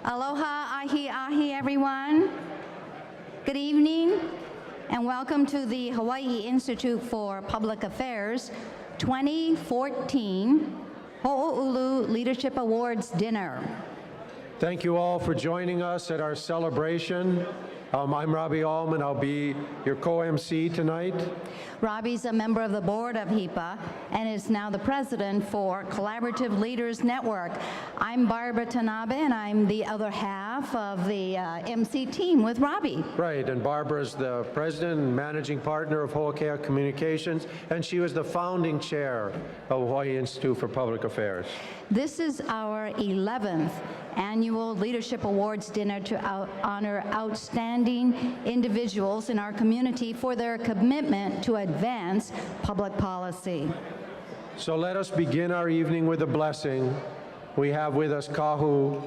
Aloha, ahi, ahi, everyone. Good evening, and welcome to the Hawaii Institute for Public Affairs 2014 Ho'oulu Leadership Awards Dinner. Thank you all for joining us at our celebration. I'm Robbie Allman. I'll be your co-MC tonight. Robbie's a member of the board of HIPA and is now the president for Collaborative Leaders Network. I'm Barbara Tanabe, and I'm the other half of the MC team with Robbie. Right, and Barbara's the president and managing partner of Ho'okea Communications, and she was the founding chair of Hawaii Institute for Public Affairs. This is our 11th annual Leadership Awards dinner to honor outstanding individuals in our community for their commitment to advance public policy. So let us begin our evening with a blessing. We have with us Kahu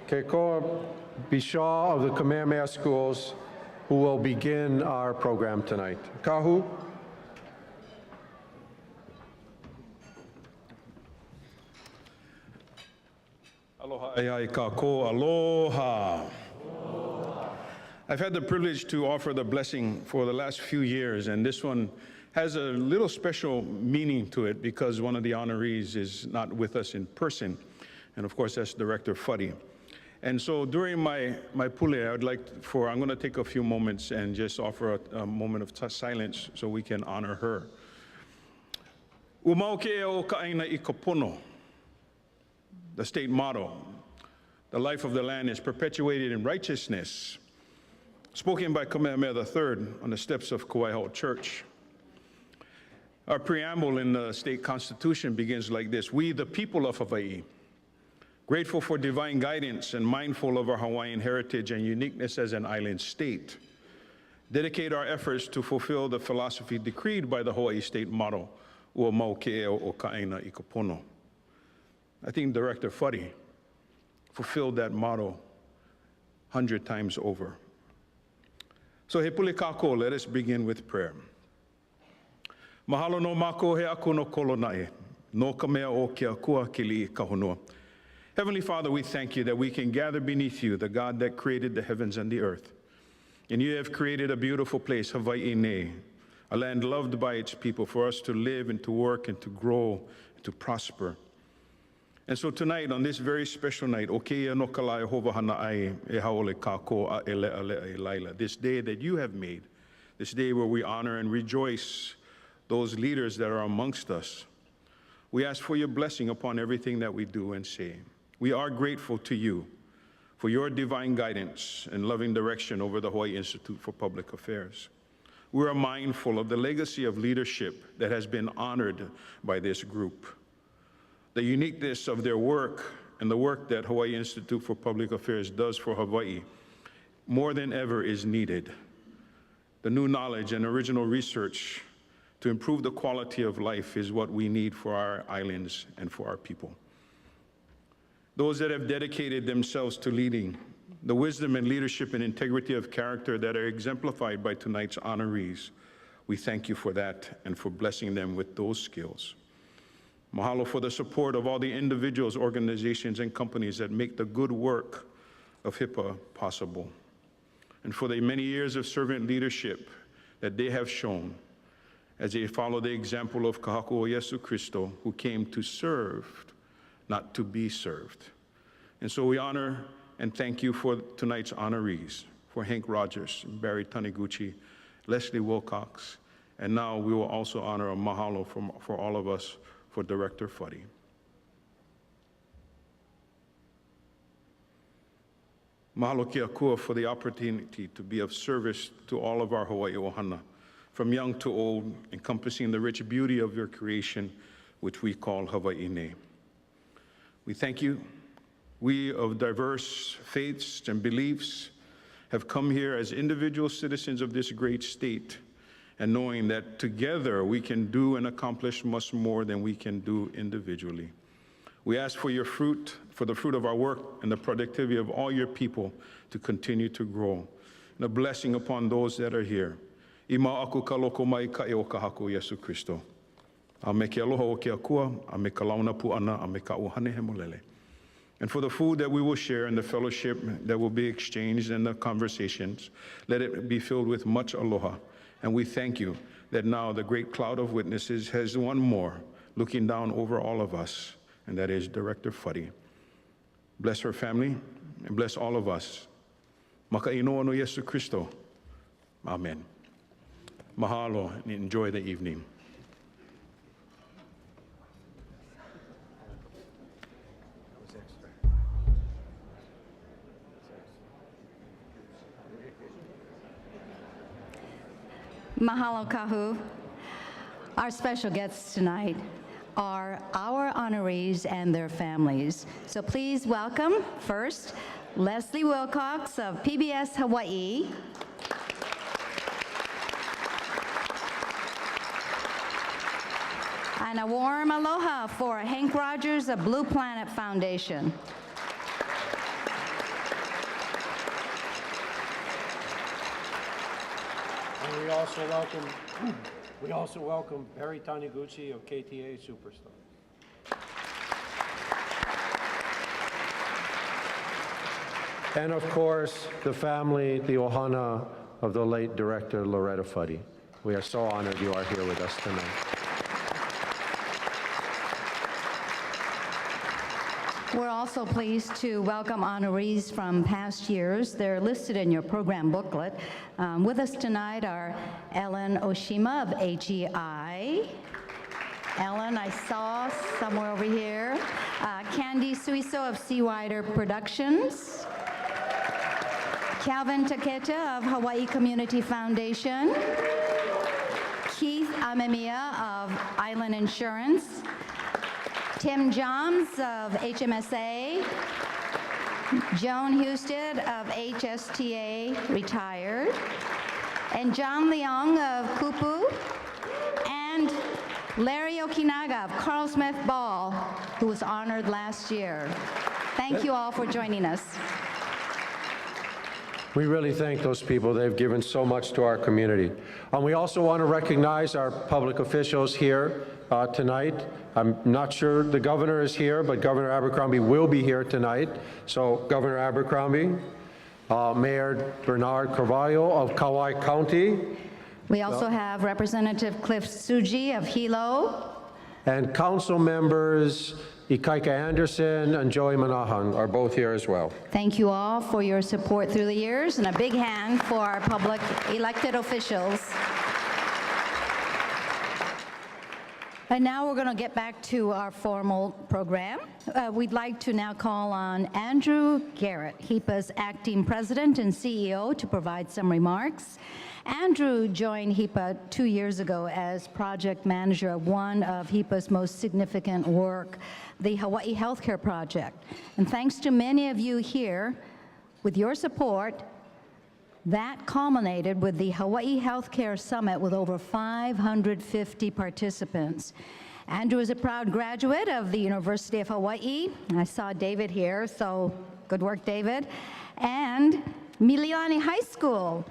Kekoa Bishaw of the Kamehameha Schools, who will begin our program tonight. Kahu. Aloha ai kako, aloha. I've had the privilege to offer the blessing for the last few years, and this one has a little special meaning to it because one of the honorees is not with us in person, and of course that's Director Fuddy. And so during my pule, I'm going to take a few moments and just offer a moment of silence so we can honor her. Umauke o ka'aina I kapono. The state motto, the life of the land is perpetuated in righteousness, spoken by Kamehameha III on the steps of Kauai Church. Our preamble in the state constitution begins like this: we, the people of Hawaii, grateful for divine guidance and mindful of our Hawaiian heritage and uniqueness as an island state, dedicate our efforts to fulfill the philosophy decreed by the Hawaii state motto, ua mau ke'eo o ka'aina I kapono. I think Director Fuddy fulfilled that motto 100 times over. So he pule kako, let us begin with prayer. Mahalo no mako he aku no kolonae, no kamea o ke akua kili kahonua. Heavenly Father, we thank you that we can gather beneath you, the God that created the heavens and the earth. And you have created a beautiful place, Hawaii ne, a land loved by its people, for us to live and to work and to grow and to prosper. And so tonight, on this very special night, Okeia no kalai hovahana ai e haole kako a ele ale e laila, this day that you have made, this day where we honor and rejoice those leaders that are amongst us. We ask for your blessing upon everything that we do and say. We are grateful to you for your divine guidance and loving direction over the Hawaii Institute for Public Affairs. We are mindful of the legacy of leadership that has been honored by this group. The uniqueness of their work and the work that Hawaii Institute for Public Affairs does for Hawaii more than ever is needed. The new knowledge and original research to improve the quality of life is what we need for our islands and for our people. Those that have dedicated themselves to leading, the wisdom and leadership and integrity of character that are exemplified by tonight's honorees, we thank you for that and for blessing them with those skills. Mahalo for the support of all the individuals, organizations, and companies that make the good work of HIPA possible, and for the many years of servant leadership that they have shown as they follow the example of Kahakuo Yesu Christo, who came to serve, not to be served. And so we honor and thank you for tonight's honorees, for Hank Rogers, Barry Taniguchi, Leslie Wilcox, and now we will also honor a mahalo for all of us for Director Fuddy. Mahalo ki akua for the opportunity to be of service to all of our Hawaii ohana, from young to old, encompassing the rich beauty of your creation, which we call Hawaii ne. We thank you. We of diverse faiths and beliefs have come here as individual citizens of this great state, and knowing that together we can do and accomplish much more than we can do individually. We ask for your fruit, for the fruit of our work and the productivity of all your people to continue to grow. And a blessing upon those that are here. Ima aku ka loko mai ka e o ka haku Yesu Christo. A me ke aloha o ke akua, a me ka launa puana, a me ka uhane he molele. And for the food that we will share and the fellowship that will be exchanged and the conversations, let it be filled with much aloha. And we thank you that now the great cloud of witnesses has one more looking down over all of us, and that is Director Fuddy. Bless her family and bless all of us. Makainoa no Yesu Christo. Amen. Mahalo and enjoy the evening. Mahalo kahu. Our special guests tonight are our honorees and their families. So please welcome first Leslie Wilcox of PBS Hawaii. And a warm aloha for Hank Rogers of Blue Planet Foundation. And we also welcome Perry Taniguchi of KTA Superstar. And of course, the family, the ohana of the late director Loretta Fuddy. We are so honored you are here with us tonight. We're also pleased to welcome honorees from past years. They're listed in your program booklet. With us tonight are Ellen Oshima of HEI. Ellen, I saw somewhere over here. Candy Suiso of Seawider Productions. Calvin Taketa of Hawaii Community Foundation. Keith Amemiya of Island Insurance. Tim Johns of HMSA, Joan Husted of HSTA, retired, and John Leong of Kupu, and Larry Okinaga of Carl Smith Ball, who was honored last year. Thank you all for joining us. We really thank those people. They've given so much to our community. We also want to recognize our public officials here tonight. I'm not sure the governor is here, but Governor Abercrombie will be here tonight. So Governor Abercrombie, Mayor Bernard Carvalho of Kauai County. We also have Representative Cliff Suji of Hilo. And council members Ikaika Anderson and Joey Manahang are both here as well. Thank you all for your support through the years, and a big hand for our public elected officials. And now we're going to get back to our formal program. We'd like to now call on Andrew Garrett, HIPA's acting president and CEO, to provide some remarks. Andrew joined HIPA 2 years ago as project manager of one of HIPA's most significant work, the Hawaii Healthcare Project. And thanks to many of you here, with your support, that culminated with the Hawaii Healthcare Summit with over 550 participants. Andrew is a proud graduate of the University of Hawaii. I saw David here, so good work, David. And Miliani High School.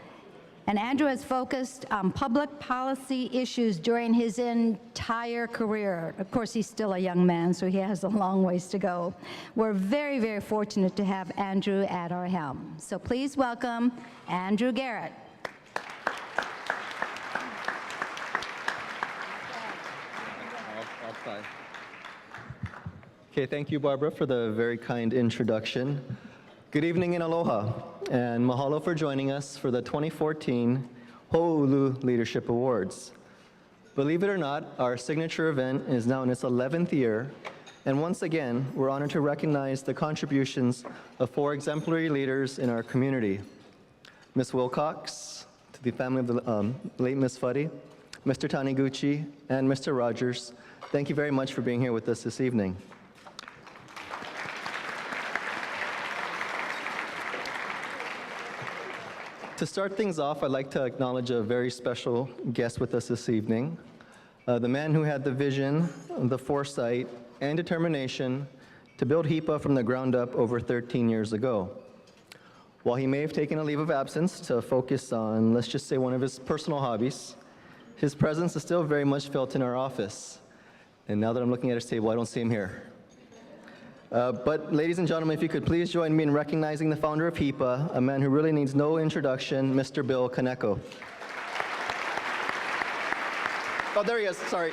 And Andrew has focused on public policy issues during his entire career. Of course, he's still a young man, so he has a long ways to go. We're very, very fortunate to have Andrew at our helm. So please welcome Andrew Garrett. Okay, thank you, Barbara, for the very kind introduction. Good evening and aloha, and mahalo for joining us for the 2014 Ho'olu Leadership Awards. Believe it or not, our signature event is now in its 11th year, and once again, we're honored to recognize the contributions of 4 exemplary leaders in our community. Ms. Wilcox, to the family of the late Ms. Fuddy, Mr. Taniguchi, and Mr. Rogers, thank you very much for being here with us this evening. To start things off, I'd like to acknowledge a very special guest with us this evening, the man who had the vision, the foresight, and determination to build HIPA from the ground up over 13 years ago. While he may have taken a leave of absence to focus on, let's just say, one of his personal hobbies, his presence is still very much felt in our office. And now that I'm looking at his table, I don't see him here. But ladies and gentlemen, if you could please join me in recognizing the founder of HIPA, a man who really needs no introduction, Mr. Bill Kaneko. Oh, there he is, sorry.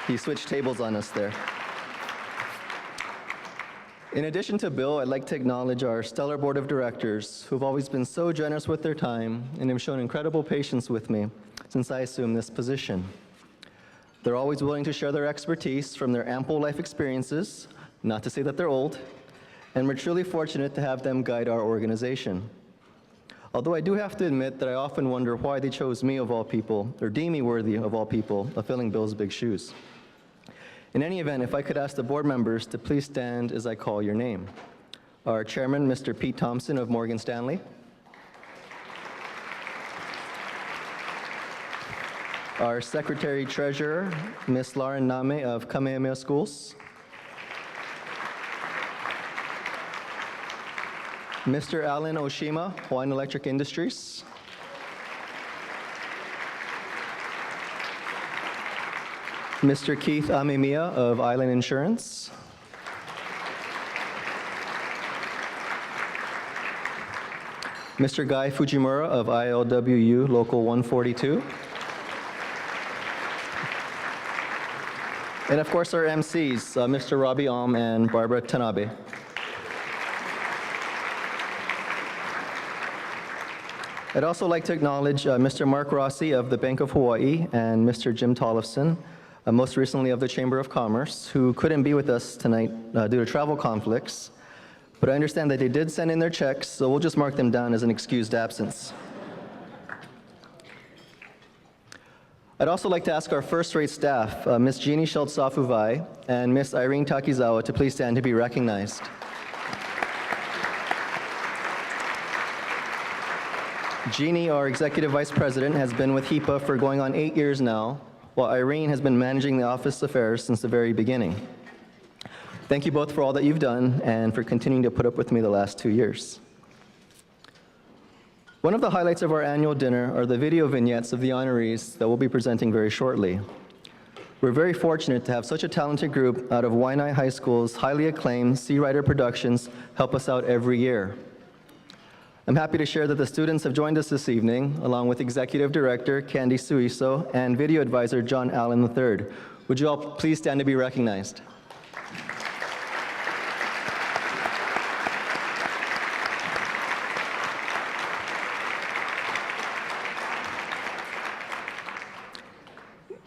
He switched tables on us there. In addition to Bill, I'd like to acknowledge our stellar board of directors who've always been so generous with their time and have shown incredible patience with me since I assumed this position. They're always willing to share their expertise from their ample life experiences, not to say that they're old, and we're truly fortunate to have them guide our organization. Although I do have to admit that I often wonder why they chose me of all people, or deem me worthy of all people, of filling Bill's big shoes. In any event, if I could ask the board members to please stand as I call your name. Our chairman, Mr. Pete Thompson of Morgan Stanley. Our secretary-treasurer, Ms. Lauren Name of Kamehameha Schools. Mr. Alan Oshima, Hawaiian Electric Industries. Mr. Keith Amemiya of Island Insurance. Mr. Guy Fujimura of ILWU Local 142. And of course our MCs, Mr. Robbie Alm and Barbara Tanabe. I'd also like to acknowledge Mr. Mark Rossi of the Bank of Hawaii and Mr. Jim Tollefson, most recently of the Chamber of Commerce, who couldn't be with us tonight due to travel conflicts. But I understand that they did send in their checks, so we'll just mark them down as an excused absence. I'd also like to ask our first-rate staff, Ms. Jeannie Schultz-Safuvai and Ms. Irene Takizawa, to please stand to be recognized. Jeannie, our Executive Vice President, has been with HIPA for going on 8 years now, while Irene has been managing the office affairs since the very beginning. Thank you both for all that you've done and for continuing to put up with me the last 2 years. One of the highlights of our annual dinner are the video vignettes of the honorees that we'll be presenting very shortly. We're very fortunate to have such a talented group out of Waianae High School's highly acclaimed Sea Rider Productions help us out every year. I'm happy to share that the students have joined us this evening, along with Executive Director Candy Suiso and Video Advisor John Allen III. Would you all please stand to be recognized?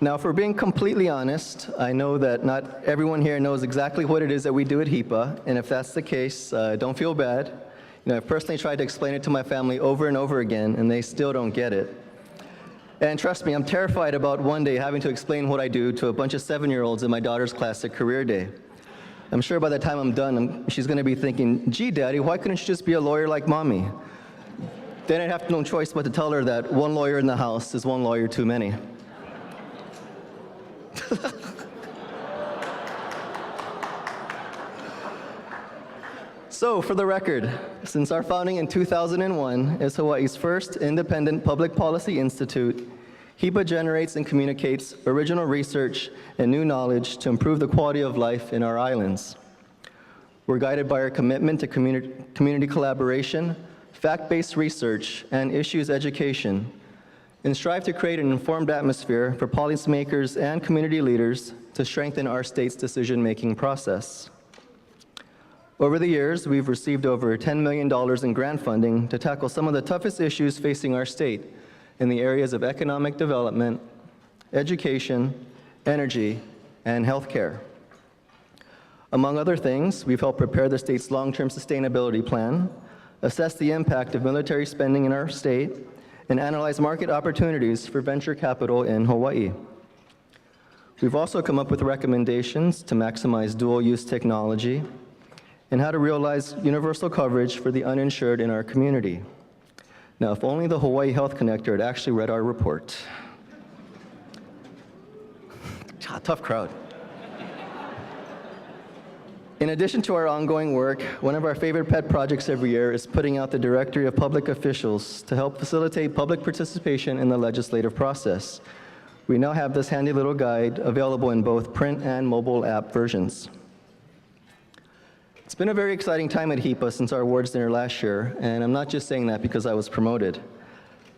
Now, if we're being completely honest, I know that not everyone here knows exactly what it is that we do at HIPA, and if that's the case, don't feel bad. I've personally tried to explain it to my family over and over again, and they still don't get it. And trust me, I'm terrified about one day having to explain what I do to a bunch of 7-year-olds in my daughter's class at Career Day. I'm sure by the time I'm done, she's going to be thinking, gee, Daddy, why couldn't you just be a lawyer like Mommy? Then I'd have no choice but to tell her that one lawyer in the house is one lawyer too many. So, for the record, since our founding in 2001 as Hawaii's first independent public policy institute, HIPA generates and communicates original research and new knowledge to improve the quality of life in our islands. We're guided by our commitment to community collaboration, fact-based research, and issues education, and strive to create an informed atmosphere for policymakers and community leaders to strengthen our state's decision-making process. Over the years, we've received over $10 million in grant funding to tackle some of the toughest issues facing our state in the areas of economic development, education, energy, and healthcare. Among other things, we've helped prepare the state's long-term sustainability plan, assess the impact of military spending in our state, and analyze market opportunities for venture capital in Hawaii. We've also come up with recommendations to maximize dual-use technology and how to realize universal coverage for the uninsured in our community. Now, if only the Hawaii Health Connector had actually read our report. Tough crowd. In addition to our ongoing work, one of our favorite pet projects every year is putting out the Directory of Public Officials to help facilitate public participation in the legislative process. We now have this handy little guide available in both print and mobile app versions. It's been a very exciting time at HIPA since our awards dinner last year, and I'm not just saying that because I was promoted.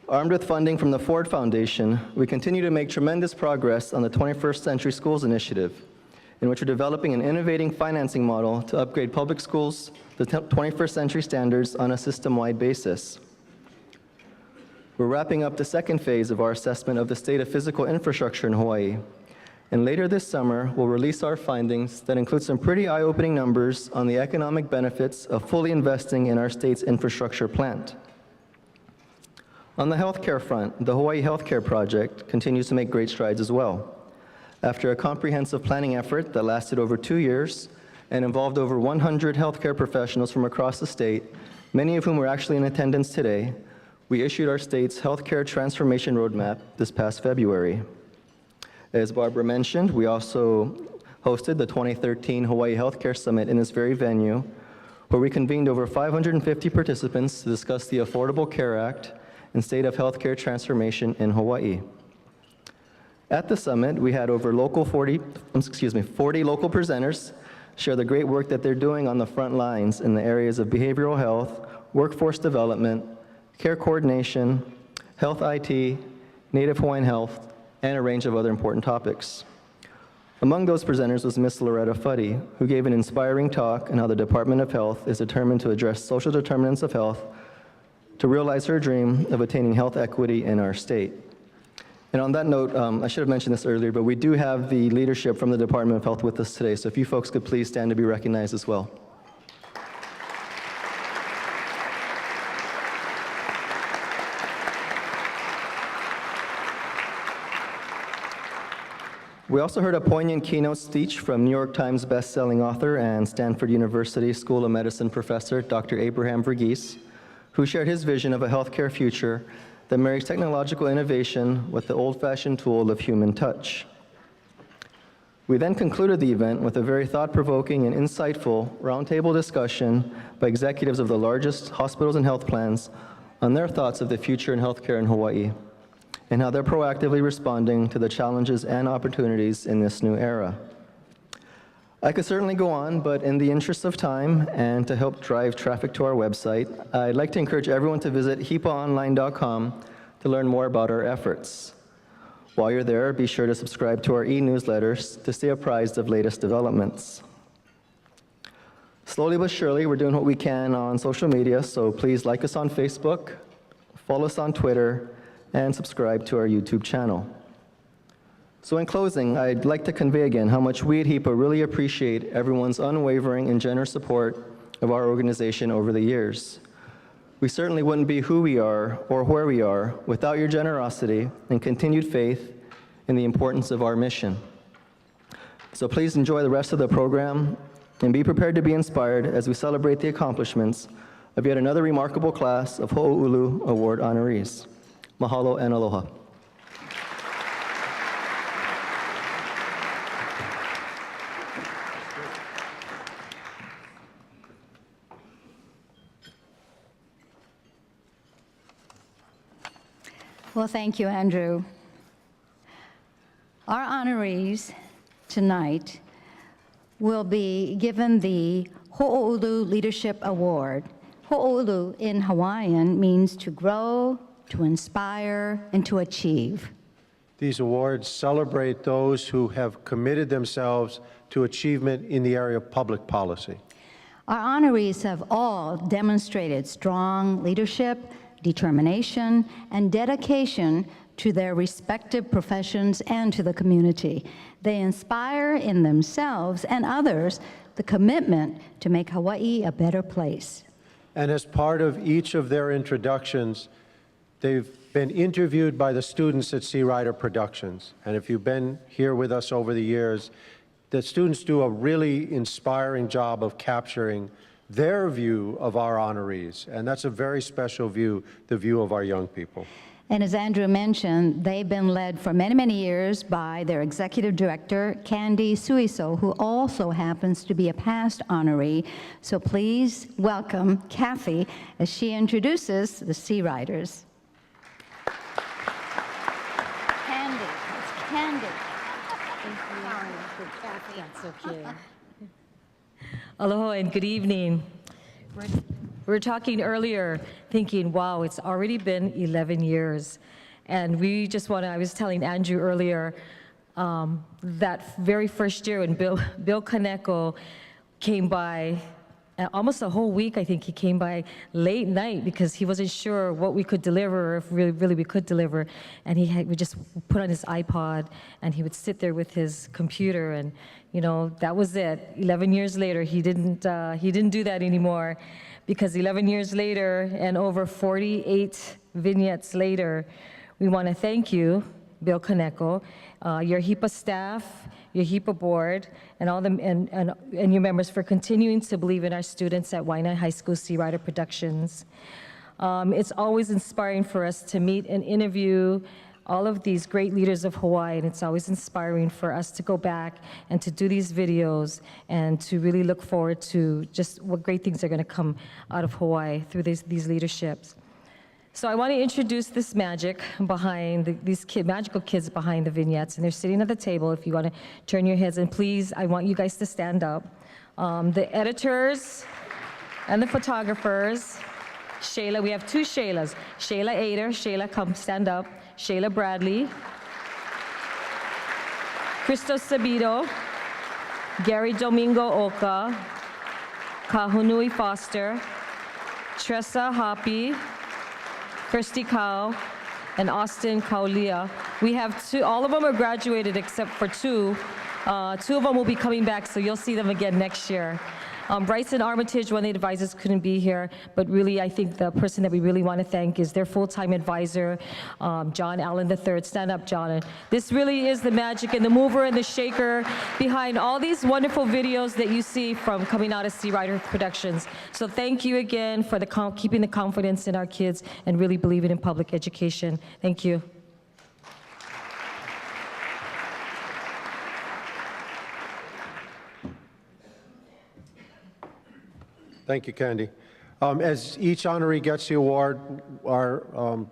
Armed with funding from the Ford Foundation, we continue to make tremendous progress on the 21st Century Schools Initiative, in which we're developing an innovating financing model to upgrade public schools to 21st century standards on a system-wide basis. We're wrapping up the second phase of our assessment of the state of physical infrastructure in Hawaii, and later this summer, we'll release our findings that include some pretty eye-opening numbers on the economic benefits of fully investing in our state's infrastructure plant. On the healthcare front, the Hawaii Healthcare Project continues to make great strides as well. After a comprehensive planning effort that lasted over 2 years and involved over 100 healthcare professionals from across the state, many of whom are actually in attendance today, we issued our state's healthcare transformation roadmap this past February. As Barbara mentioned, we also hosted the 2013 Hawaii Healthcare Summit in this very venue, where we convened over 550 participants to discuss the Affordable Care Act and state of healthcare transformation in Hawaii. At the summit, we had over 40 local presenters share the great work that they're doing on the front lines in the areas of behavioral health, workforce development, care coordination, health IT, Native Hawaiian health, and a range of other important topics. Among those presenters was Ms. Loretta Fuddy, who gave an inspiring talk on how the Department of Health is determined to address social determinants of health to realize her dream of attaining health equity in our state. And on that note, I should have mentioned this earlier, but we do have the leadership from the Department of Health with us today, so if you folks could please stand to be recognized as well. We also heard a poignant keynote speech from New York Times best-selling author and Stanford University School of Medicine professor, Dr. Abraham Verghese, who shared his vision of a healthcare future that marries technological innovation with the old-fashioned tool of human touch. We then concluded the event with a very thought-provoking and insightful roundtable discussion by executives of the largest hospitals and health plans on their thoughts of the future in healthcare in Hawaii and how they're proactively responding to the challenges and opportunities in this new era. I could certainly go on, but in the interest of time and to help drive traffic to our website, I'd like to encourage everyone to visit hipaonline.com to learn more about our efforts. While you're there, be sure to subscribe to our e-newsletters to stay apprised of latest developments. Slowly but surely, we're doing what we can on social media, so please like us on Facebook, follow us on Twitter, and subscribe to our YouTube channel. So in closing, I'd like to convey again how much we at HIPA really appreciate everyone's unwavering and generous support of our organization over the years. We certainly wouldn't be who we are or where we are without your generosity and continued faith in the importance of our mission. So please enjoy the rest of the program and be prepared to be inspired as we celebrate the accomplishments of yet another remarkable class of Ho'oulu Award honorees. Mahalo and aloha. Well, thank you, Andrew. Our honorees tonight will be given the Ho'oulu Leadership Award. Ho'oulu in Hawaiian means to grow, to inspire, and to achieve. These awards celebrate those who have committed themselves to achievement in the area of public policy. Our honorees have all demonstrated strong leadership, determination, and dedication to their respective professions and to the community. They inspire in themselves and others the commitment to make Hawaii a better place. And as part of each of their introductions, they've been interviewed by the students at Sea Rider Productions. And if you've been here with us over the years, the students do a really inspiring job of capturing their view of our honorees. And that's a very special view, the view of our young people. And as Andrew mentioned, they've been led for many, many years by their executive director, Candy Suiso, who also happens to be a past honoree. So please welcome Kathy as she introduces the Sea Riders. Candy. Candy. That's okay. Aloha and good evening. We were talking earlier, thinking, wow, it's already been 11 years. And we just want to, I was telling Andrew earlier, that very first year when Bill Kaneko came by, almost a whole week, I think he came by late night because he wasn't sure what we could deliver, or if really we could deliver. And we just put on his iPod and he would sit there with his computer, and that was it. 11 years later, he didn't do that anymore, because 11 years later and over 48 vignettes later, we want to thank you, Bill Kaneko, your HIPA staff, your HIPA board, and all and your members for continuing to believe in our students at Waianae High School Sea Rider Productions. It's always inspiring for us to meet and interview all of these great leaders of Hawaii, and it's always inspiring for us to go back and to do these videos and to really look forward to just what great things are going to come out of Hawaii through these leaderships. So I want to introduce this magic behind these magical kids behind the vignettes, and they're sitting at the table. If you want to turn your heads, and please, I want you guys to stand up. The editors and the photographers, Shayla, we have two Shaylas. Shayla Ader, Shayla, come stand up. Shayla Bradley, Cristo Sabido, Gary Domingo Oka, Kahunui Foster, Tressa Hoppy, Kirsty Cow, and Austin Kaulia. We have two, all of them are graduated except for two. Two of them will be coming back, so you'll see them again next year. Bryson Armitage, one of the advisors, couldn't be here, but really I think the person that we really want to thank is their full-time advisor, John Allen III. Stand up, John. This really is the magic and the mover and the shaker behind all these wonderful videos that you see from coming out of Sea Rider Productions. So thank you again for keeping the confidence in our kids and really believing in public education. Thank you. Thank you, Candy. As each honoree gets the award,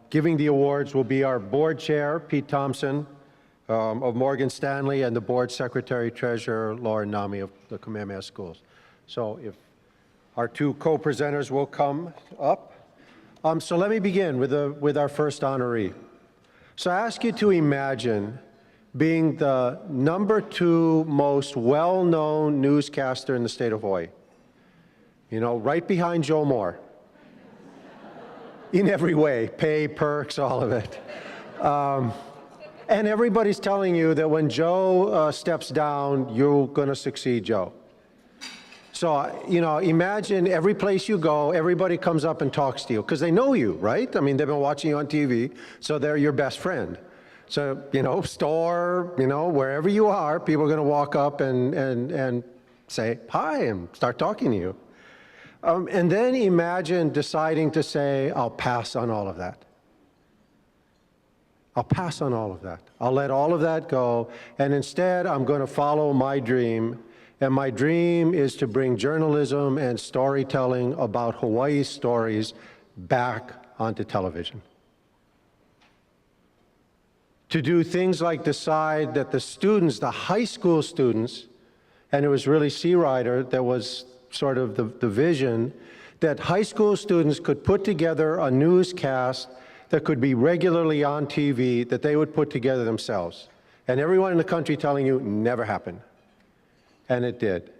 giving the awards will be our board chair, Pete Thompson, of Morgan Stanley, and the board secretary treasurer, Lauren Nami of the Kamehameha Schools. So if our two co-presenters will come up. So let me begin with our first honoree. So I ask you to imagine being the #2 most well-known newscaster in the state of Hawaii. Right behind Joe Moore. In every way, pay, perks, all of it. And everybody's telling you that when Joe steps down, you're going to succeed Joe. So, imagine every place you go, everybody comes up and talks to you because they know you, right? I mean, they've been watching you on TV, so they're your best friend. So, store, wherever you are, people are going to walk up and say hi and start talking to you. And then imagine deciding to say, I'll pass on all of that. I'll pass on all of that. I'll let all of that go, and instead I'm going to follow my dream, and my dream is to bring journalism and storytelling about Hawaii's stories back onto television. To do things like decide that the students, the high school students, and it was really Sea Rider that was sort of the vision, that high school students could put together a newscast that could be regularly on TV that they would put together themselves. And everyone in the country telling you, never happened. And it did.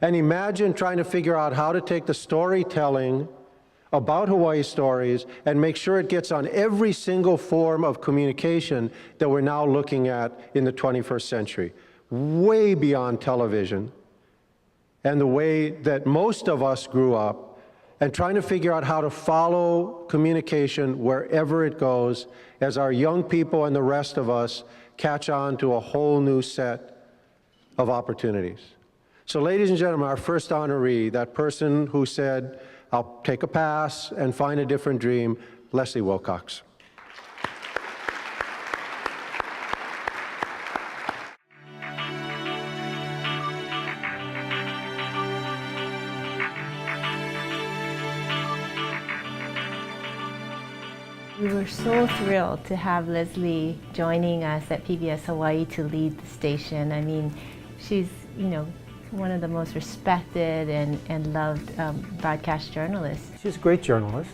And imagine trying to figure out how to take the storytelling about Hawaii stories and make sure it gets on every single form of communication that we're now looking at in the 21st century, way beyond television, and the way that most of us grew up, and trying to figure out how to follow communication wherever it goes as our young people and the rest of us catch on to a whole new set of opportunities. So ladies and gentlemen, our first honoree, that person who said, I'll take a pass and find a different dream, Leslie Wilcox. We were so thrilled to have Leslie joining us at PBS Hawaii to lead the station. I mean, she's, one of the most respected and loved broadcast journalists. She's a great journalist.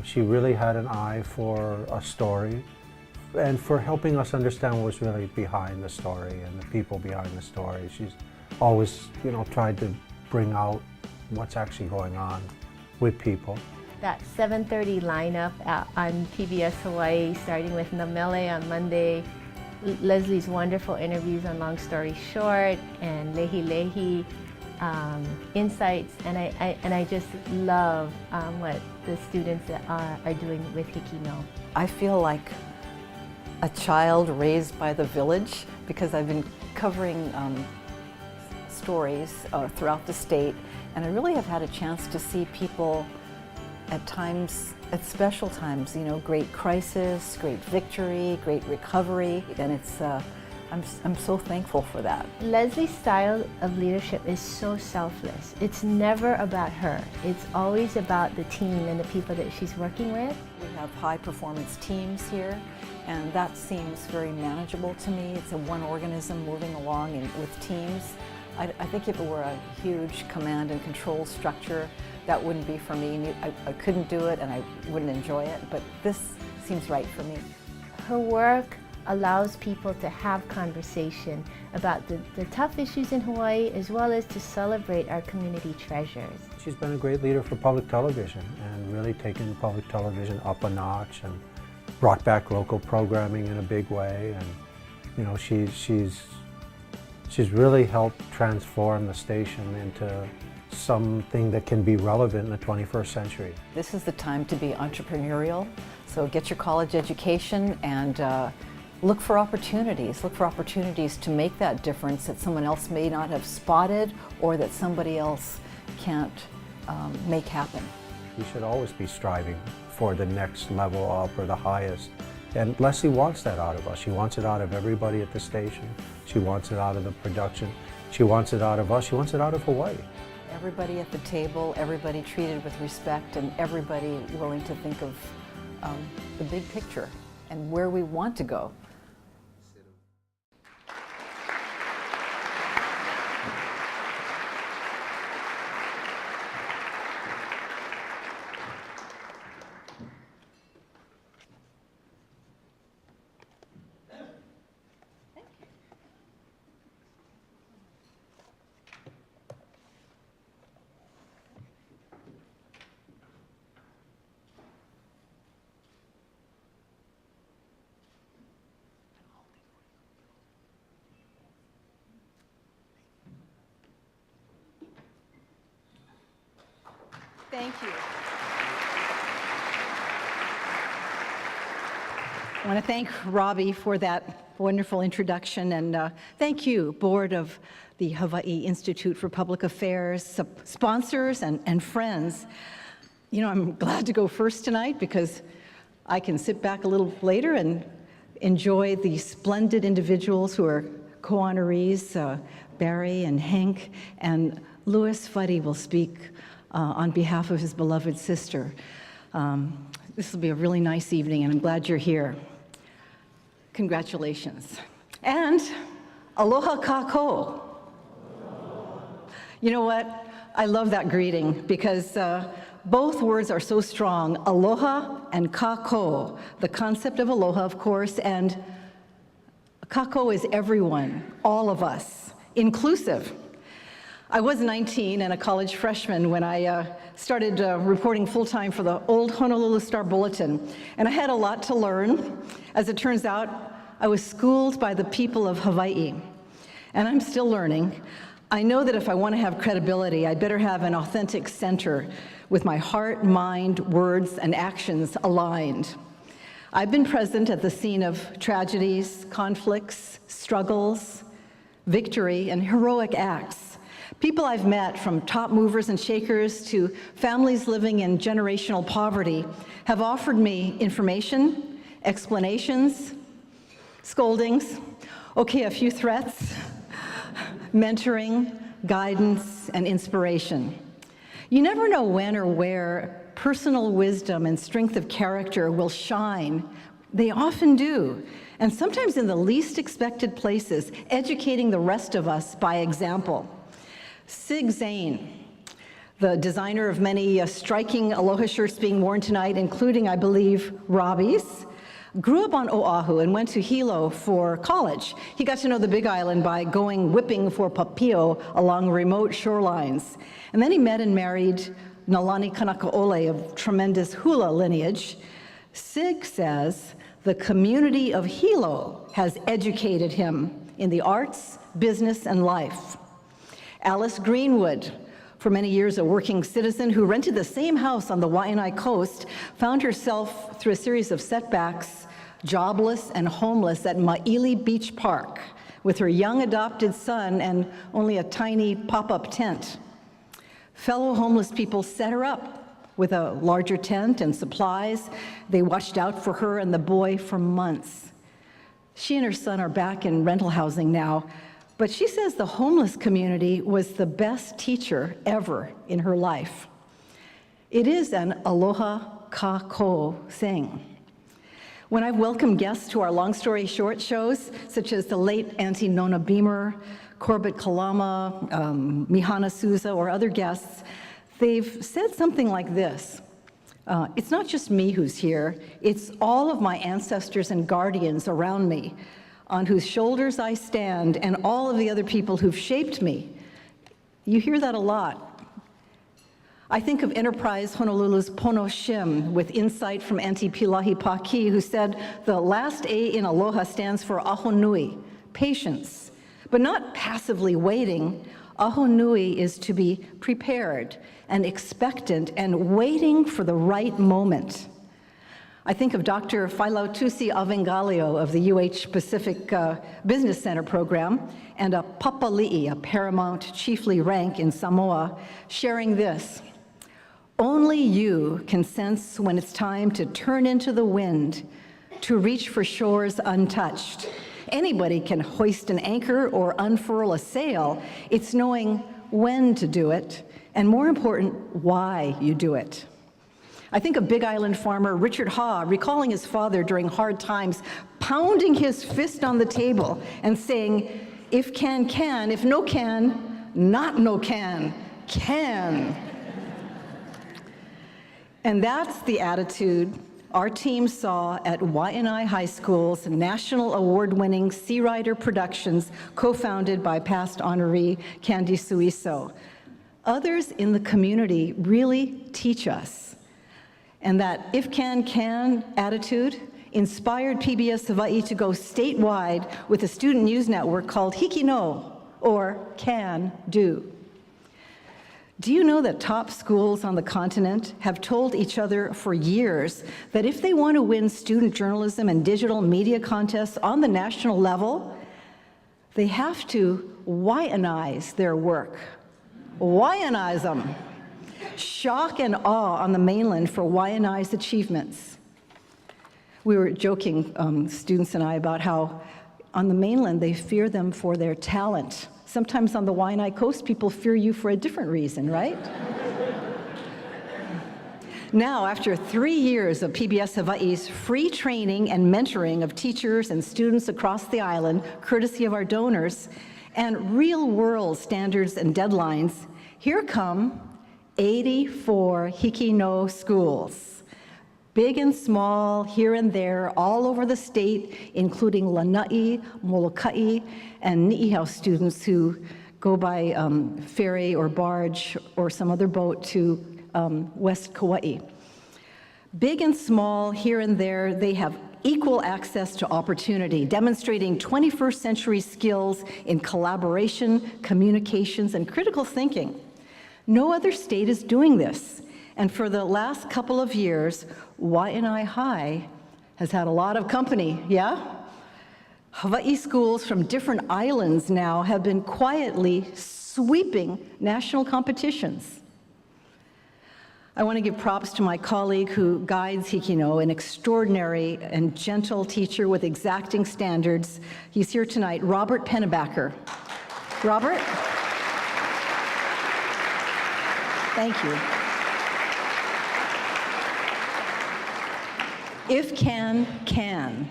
She really had an eye for a story and for helping us understand what was really behind the story and the people behind the story. She's always, tried to bring out what's actually going on with people. That 7:30 lineup on PBS Hawaii, starting with Namele on Monday, Leslie's wonderful interviews on Long Story Short and Lehi Lehi insights, and I just love what the students are doing with Hikino. I feel like a child raised by the village because I've been covering stories throughout the state, and I really have had a chance to see people at times, at special times, great crisis, great victory, great recovery, and it's, I'm so thankful for that. Leslie's style of leadership is so selfless. It's never about her. It's always about the team and the people that she's working with. We have high performance teams here, and that seems very manageable to me. It's a one organism moving along with teams. I think if it were a huge command and control structure, that wouldn't be for me. I couldn't do it and I wouldn't enjoy it, but this seems right for me. Her work allows people to have conversation about the tough issues in Hawaii, as well as to celebrate our community treasures. She's been a great leader for public television and really taken public television up a notch and brought back local programming in a big way. And she's really helped transform the station into something that can be relevant in the 21st century. This is the time to be entrepreneurial, so get your college education and look for opportunities. Look for opportunities to make that difference that someone else may not have spotted or that somebody else can't make happen. We should always be striving for the next level up or the highest. And Leslie wants that out of us. She wants it out of everybody at the station. She wants it out of the production. She wants it out of us. She wants it out of Hawaii. Everybody at the table, everybody treated with respect, and everybody willing to think of the big picture and where we want to go. Thank you. I want to thank Robbie for that wonderful introduction, and thank you, Board of the Hawaii Institute for Public Affairs, sponsors and friends. I'm glad to go first tonight because I can sit back a little later and enjoy the splendid individuals who are co-honorees, Barry and Hank, and Louis Fuddy will speak on behalf of his beloved sister. This will be a really nice evening, and I'm glad you're here. Congratulations. And aloha kako. You know what? I love that greeting because both words are so strong. Aloha and kako. The concept of aloha, of course, and kako is everyone, all of us, inclusive. I was 19 and a college freshman when I started reporting full-time for the old Honolulu Star-Bulletin, and I had a lot to learn. As it turns out, I was schooled by the people of Hawaii, and I'm still learning. I know that if I want to have credibility, I'd better have an authentic center with my heart, mind, words, and actions aligned. I've been present at the scene of tragedies, conflicts, struggles, victory, and heroic acts. People I've met, from top movers and shakers to families living in generational poverty, have offered me information, explanations, scoldings, okay, a few threats, mentoring, guidance, and inspiration. You never know when or where personal wisdom and strength of character will shine. They often do, and sometimes in the least expected places, educating the rest of us by example. Sig Zane, the designer of many striking aloha shirts being worn tonight, including, I believe, Robbie's, grew up on Oahu and went to Hilo for college. He got to know the Big Island by going whipping for papio along remote shorelines. And then he met and married Nalani Kanakaole of tremendous hula lineage. Sig says the community of Hilo has educated him in the arts, business, and life. Alice Greenwood, for many years a working citizen who rented the same house on the Waianae coast, found herself through a series of setbacks jobless and homeless at Maili Beach Park with her young adopted son and only a tiny pop-up tent. Fellow homeless people set her up with a larger tent and supplies. They watched out for her and the boy for months. She and her son are back in rental housing now, but she says the homeless community was the best teacher ever in her life. It is an aloha kako thing. When I've welcomed guests to our long story short shows, such as the late Auntie Nona Beamer, Corbett Kalama, Mihana Souza, or other guests, they've said something like this. It's not just me who's here, it's all of my ancestors and guardians around me, on whose shoulders I stand, and all of the other people who've shaped me. You hear that a lot. I think of Enterprise Honolulu's Pono Shim with insight from Auntie Pilahi Paki, who said the last A in aloha stands for aho nui, patience, but not passively waiting. Aho nui is to be prepared and expectant and waiting for the right moment. I think of Dr. Failautusi Avengalio of the UH Pacific Business Center program and a papali'i, a paramount chiefly rank in Samoa, sharing this. Only you can sense when it's time to turn into the wind, to reach for shores untouched. Anybody can hoist an anchor or unfurl a sail. It's knowing when to do it, and more important, why you do it. I think of Big Island farmer Richard Ha recalling his father during hard times, pounding his fist on the table and saying, if can, if no can, not no can. And that's the attitude our team saw at Waianae High School's national award-winning Sea Rider Productions, co-founded by past honoree Candy Suiso. Others in the community really teach us. And that if can attitude inspired PBS Hawaii to go statewide with a student news network called Hiki No, or Can Do. Do you know that top schools on the continent have told each other for years that if they want to win student journalism and digital media contests on the national level, they have to Waianaeize their work. Waianaeize them. Shock and awe on the mainland for Waianae's achievements. We were joking, students and I, about how on the mainland they fear them for their talent. Sometimes on the Waianae Coast, people fear you for a different reason, right? Now, after 3 years of PBS Hawaii's free training and mentoring of teachers and students across the island, courtesy of our donors, and real-world standards and deadlines, here come 84 Hiki No schools. Big and small, here and there, all over the state, including Lanai, Molokai, and Ni'ihau students who go by ferry or barge or some other boat to West Kauai. Big and small, here and there, they have equal access to opportunity, demonstrating 21st century skills in collaboration, communications, and critical thinking. No other state is doing this. And for the last couple of years, Waianae High has had a lot of company, yeah? Hawaii schools from different islands now have been quietly sweeping national competitions. I want to give props to my colleague who guides Hiki No, an extraordinary and gentle teacher with exacting standards. He's here tonight, Robert Pennebacker. Robert? Thank you. If can, can.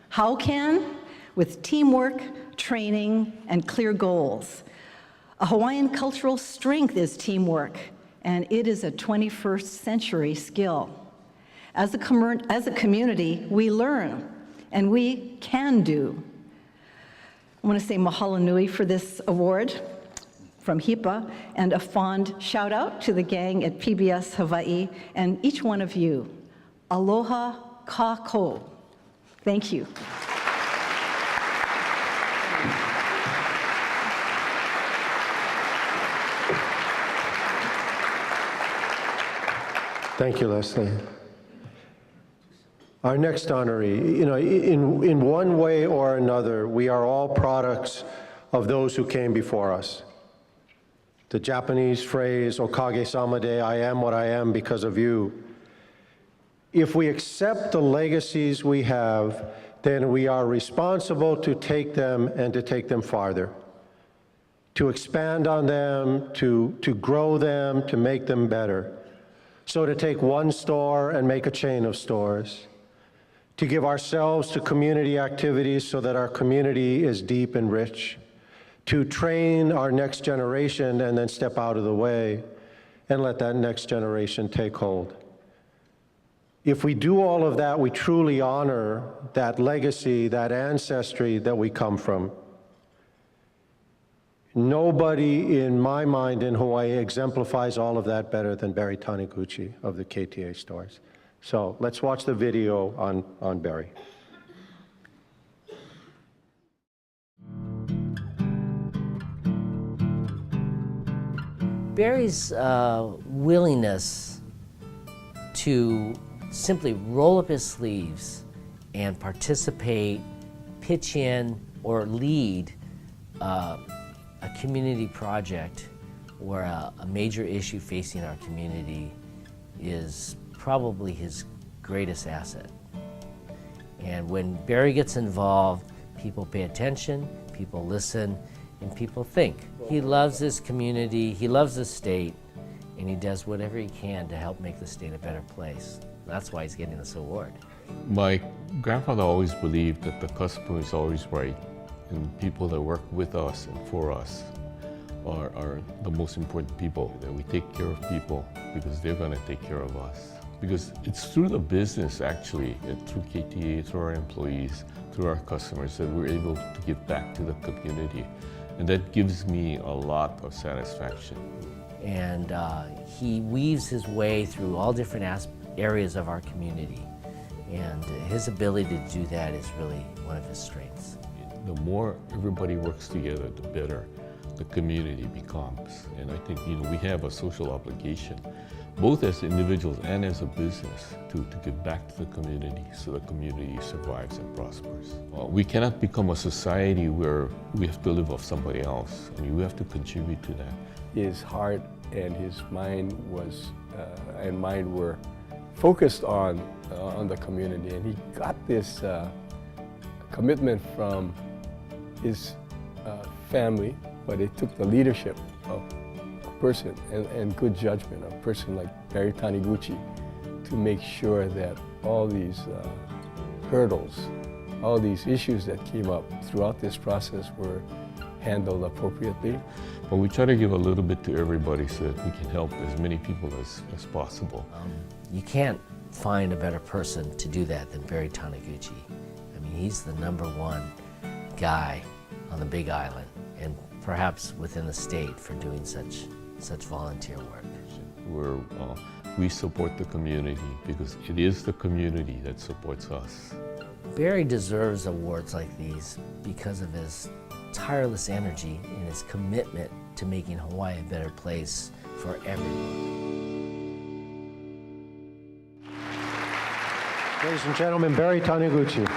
How can? With teamwork, training, and clear goals. A Hawaiian cultural strength is teamwork, and it is a 21st century skill. As a community, we learn, and we can do. I want to say mahalo nui for this award from HIPA, and a fond shout out to the gang at PBS Hawaii and each one of you. Aloha kako. Thank you. Thank you, Leslie. Our next honoree, in one way or another, we are all products of those who came before us. The Japanese phrase, "Okage sama de," I am what I am because of you. If we accept the legacies we have, then we are responsible to take them and to take them farther, to expand on them, to grow them, to make them better. So to take one store and make a chain of stores, to give ourselves to community activities so that our community is deep and rich, to train our next generation and then step out of the way and let that next generation take hold. If we do all of that, we truly honor that legacy, that ancestry that we come from. Nobody, in my mind, in Hawaii exemplifies all of that better than Barry Taniguchi of the KTA stores. So let's watch the video on Barry. Barry's willingness to simply roll up his sleeves and participate, pitch in, or lead a community project or a major issue facing our community is probably his greatest asset. And when Barry gets involved, people pay attention, people listen, and people think. He loves this community, he loves the state, and he does whatever he can to help make the state a better place. That's why he's getting this award. My grandfather always believed that the customer is always right, and people that work with us and for us are the most important people, that we take care of people because they're going to take care of us. Because it's through the business, actually, through KTA, through our employees, through our customers, that we're able to give back to the community. And that gives me a lot of satisfaction. And he weaves his way through all different areas of our community. And his ability to do that is really one of his strengths. The more everybody works together, the better the community becomes. And I think we have a social obligation, both as individuals and as a business, to give back to the community so the community survives and prospers. We cannot become a society where we have to live off somebody else. I mean, we have to contribute to that. His heart and his mind were focused on the community, and he got this commitment from his family, but it took the leadership of a person and good judgment of a person like Barry Taniguchi to make sure that all these hurdles, all these issues that came up throughout this process were handled appropriately. But we try to give a little bit to everybody so that we can help as many people as possible. You can't find a better person to do that than Barry Taniguchi. I mean, he's the #1 guy on the Big Island, and perhaps within the state, for doing such volunteer work. We support the community because it is the community that supports us. Barry deserves awards like these because of his tireless energy and his commitment to making Hawaii a better place for everyone. Ladies and gentlemen, Barry Taniguchi.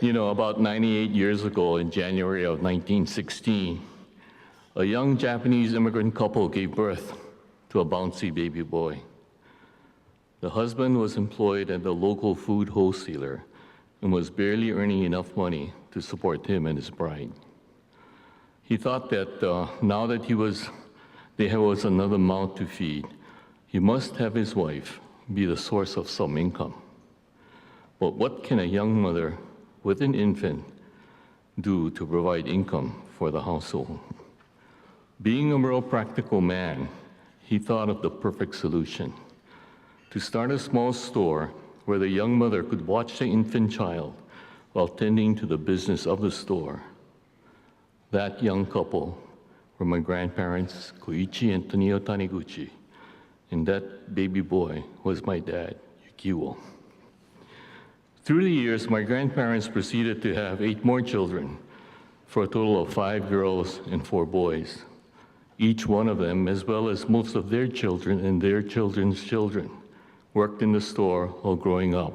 You know, about 98 years ago, in January of 1916, a young Japanese immigrant couple gave birth to a bouncy baby boy. The husband was employed at the local food wholesaler and was barely earning enough money to support him and his bride. He thought that now that there was another mouth to feed, he must have his wife be the source of some income. But what can a young mother with an infant do to provide income for the household? Being a real practical man, he thought of the perfect solution: to start a small store where the young mother could watch the infant child while tending to the business of the store. That young couple were my grandparents, Koichi and Tanio Taniguchi, and that baby boy was my dad, Yukio. Through the years, my grandparents proceeded to have 8 more children, for a total of 5 girls and 4 boys. Each one of them, as well as most of their children and their children's children, worked in the store while growing up.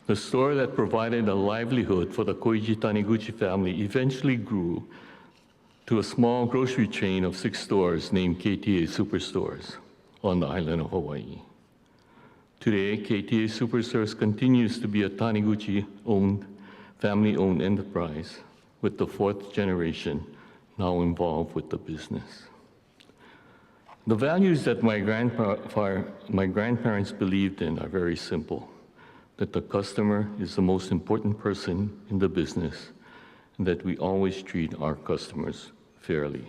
The store that provided a livelihood for the Koichi Taniguchi family eventually grew to a small grocery chain of 6 stores named KTA Superstores on the island of Hawaii. Today, KTA Superstores continues to be a Taniguchi-owned, family-owned enterprise, with the 4th generation now involved with the business. The values that my grandparents believed in are very simple: that the customer is the most important person in the business, and that we always treat our customers fairly.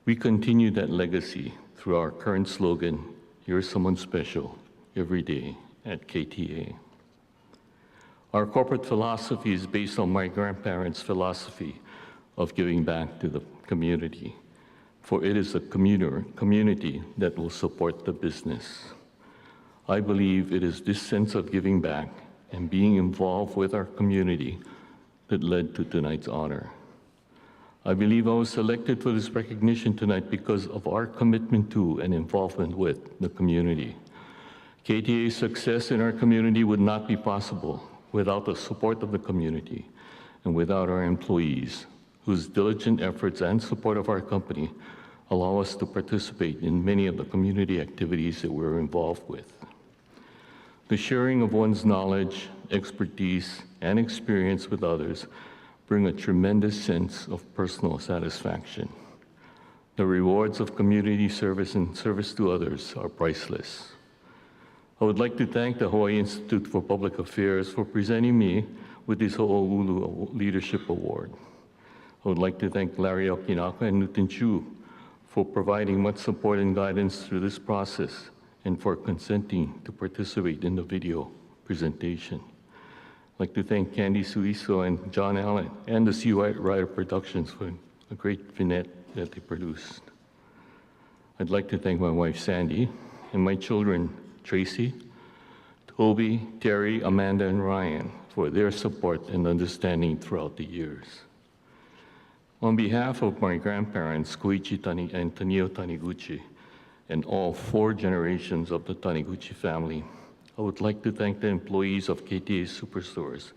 We continue that legacy through our current slogan, "You're someone special every day" at KTA. Our corporate philosophy is based on my grandparents' philosophy of giving back to the community, for it is the community that will support the business. I believe it is this sense of giving back and being involved with our community that led to tonight's honor. I believe I was selected for this recognition tonight because of our commitment to and involvement with the community. KTA's success in our community would not be possible without the support of the community and without our employees, whose diligent efforts and support of our company allow us to participate in many of the community activities that we're involved with. The sharing of one's knowledge, expertise, and experience with others bring a tremendous sense of personal satisfaction. The rewards of community service and service to others are priceless. I would like to thank the Hawaii Institute for Public Affairs for presenting me with this Ho'oulu Leadership Award. I would like to thank Larry Okinaka and Newton Chu for providing much support and guidance through this process and for consenting to participate in the video presentation. I'd like to thank Candy Suiso and John Allen and the C. Ryder Productions for a great vignette that they produced. I'd like to thank my wife Sandy and my children Tracy, Toby, Terry, Amanda, and Ryan for their support and understanding throughout the years. On behalf of my grandparents, Koichi and Tanio Taniguchi, and all 4 generations of the Taniguchi family, I would like to thank the employees of KTA Superstores,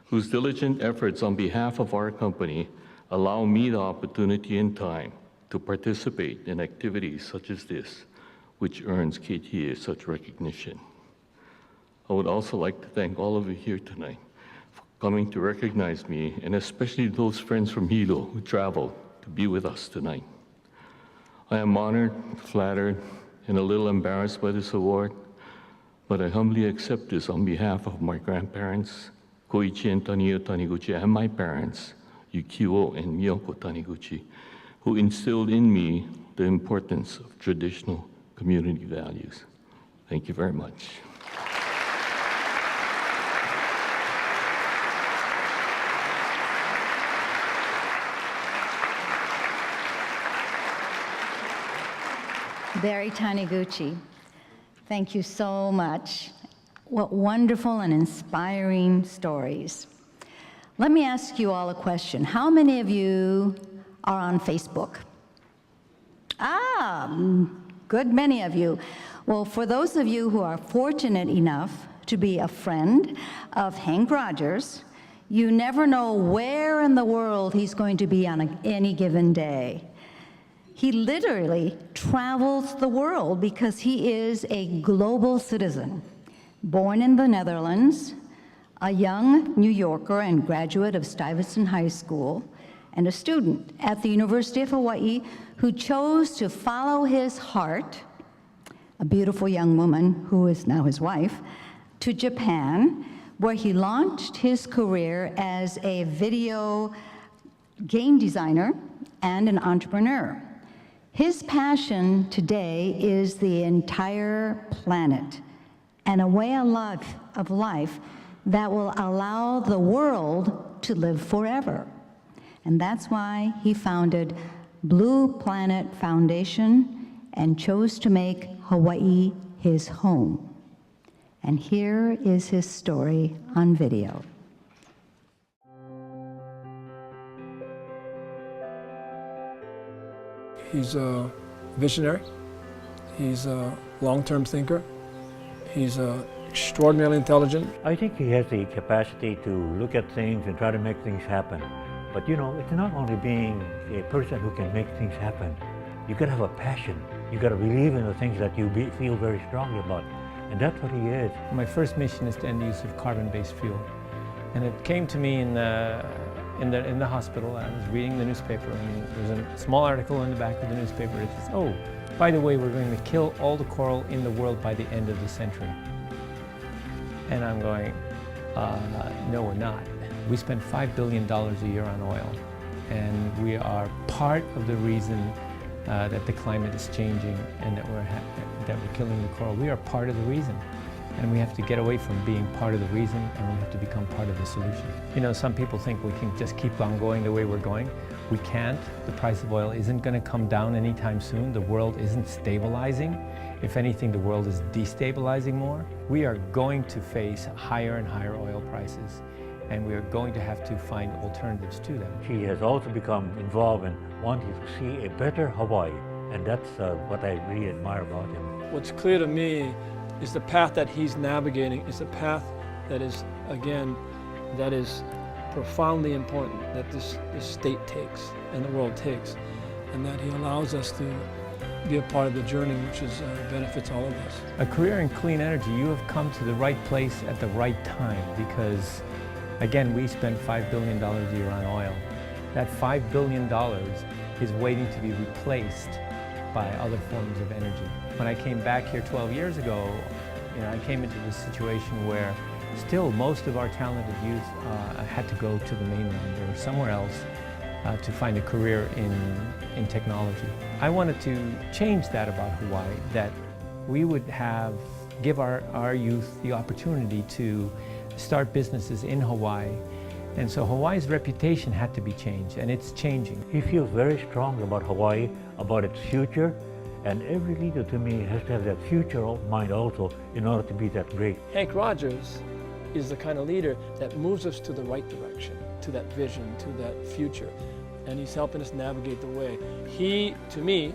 whose diligent efforts on behalf of our company allow me the opportunity and time to participate in activities such as this, which earns KTA such recognition. I would also like to thank all of you here tonight for coming to recognize me, and especially those friends from Hilo who traveled to be with us tonight. I am honored, flattered, and a little embarrassed by this award, but I humbly accept this on behalf of my grandparents, Koichi and Tanio Taniguchi, and my parents, Yukio and Miyoko Taniguchi, who instilled in me the importance of traditional community values. Thank you very much. Barry Taniguchi, thank you so much. What wonderful and inspiring stories. Let me ask you all a question. How many of you are on Facebook? Good many of you. Well, for those of you who are fortunate enough to be a friend of Hank Rogers, You never know where in the world he's going to be on any given day. He literally travels the world because he is a global citizen. Born in the Netherlands, a young New Yorker and graduate of Stuyvesant High School, and a student at the University of Hawaii who chose to follow his heart, a beautiful young woman who is now his wife, to Japan, where he launched his career as a video game designer and an entrepreneur. His passion today is the entire planet and a way of life that will allow the world to live forever. And that's why he founded Blue Planet Foundation and chose to make Hawaii his home. And here is his story on video. He's a visionary. He's a long-term thinker. He's extraordinarily intelligent. I think he has the capacity to look at things and try to make things happen. But you know, it's not only being a person who can make things happen. You gotta have a passion. You gotta believe in the things that you feel very strongly about. And that's what he is. My first mission is to end the use of carbon-based fuel. And it came to me in the hospital. I was reading the newspaper, and there's a small article in the back of the newspaper that says, oh, by the way, we're going to kill all the coral in the world by the end of the century. And I'm going, no, we're not. We spend $5 billion a year on oil, and we are part of the reason that the climate is changing and that we're killing the coral. We are part of the reason, and we have to get away from being part of the reason, and we have to become part of the solution. You know, some people think we can just keep on going the way we're going. We can't. The price of oil isn't going to come down anytime soon. The world isn't stabilizing. If anything, the world is destabilizing more. We are going to face higher and higher oil prices, and we are going to have to find alternatives to them. He has also become involved in wanting to see a better Hawaii, and that's what I really admire about him. What's clear to me is the path that he's navigating is a path that is, again, that is profoundly important that this state takes and the world takes, and that he allows us to be a part of the journey, which is benefits all of us. A career in clean energy, you have come to the right place at the right time, because again, we spend $5 billion a year on oil. That $5 billion is waiting to be replaced by other forms of energy. When I came back here 12 years ago, I came into this situation where still most of our talented youth had to go to the mainland or somewhere else to find a career in technology. I wanted to change that about Hawaii, that we would give our youth the opportunity to start businesses in Hawaii. And so Hawaii's reputation had to be changed, and it's changing. He feels very strong about Hawaii, about its future, and every leader to me has to have that future mind also in order to be that great. Hank Rogers is the kind of leader that moves us to the right direction, to that vision, to that future, and he's helping us navigate the way. He, to me,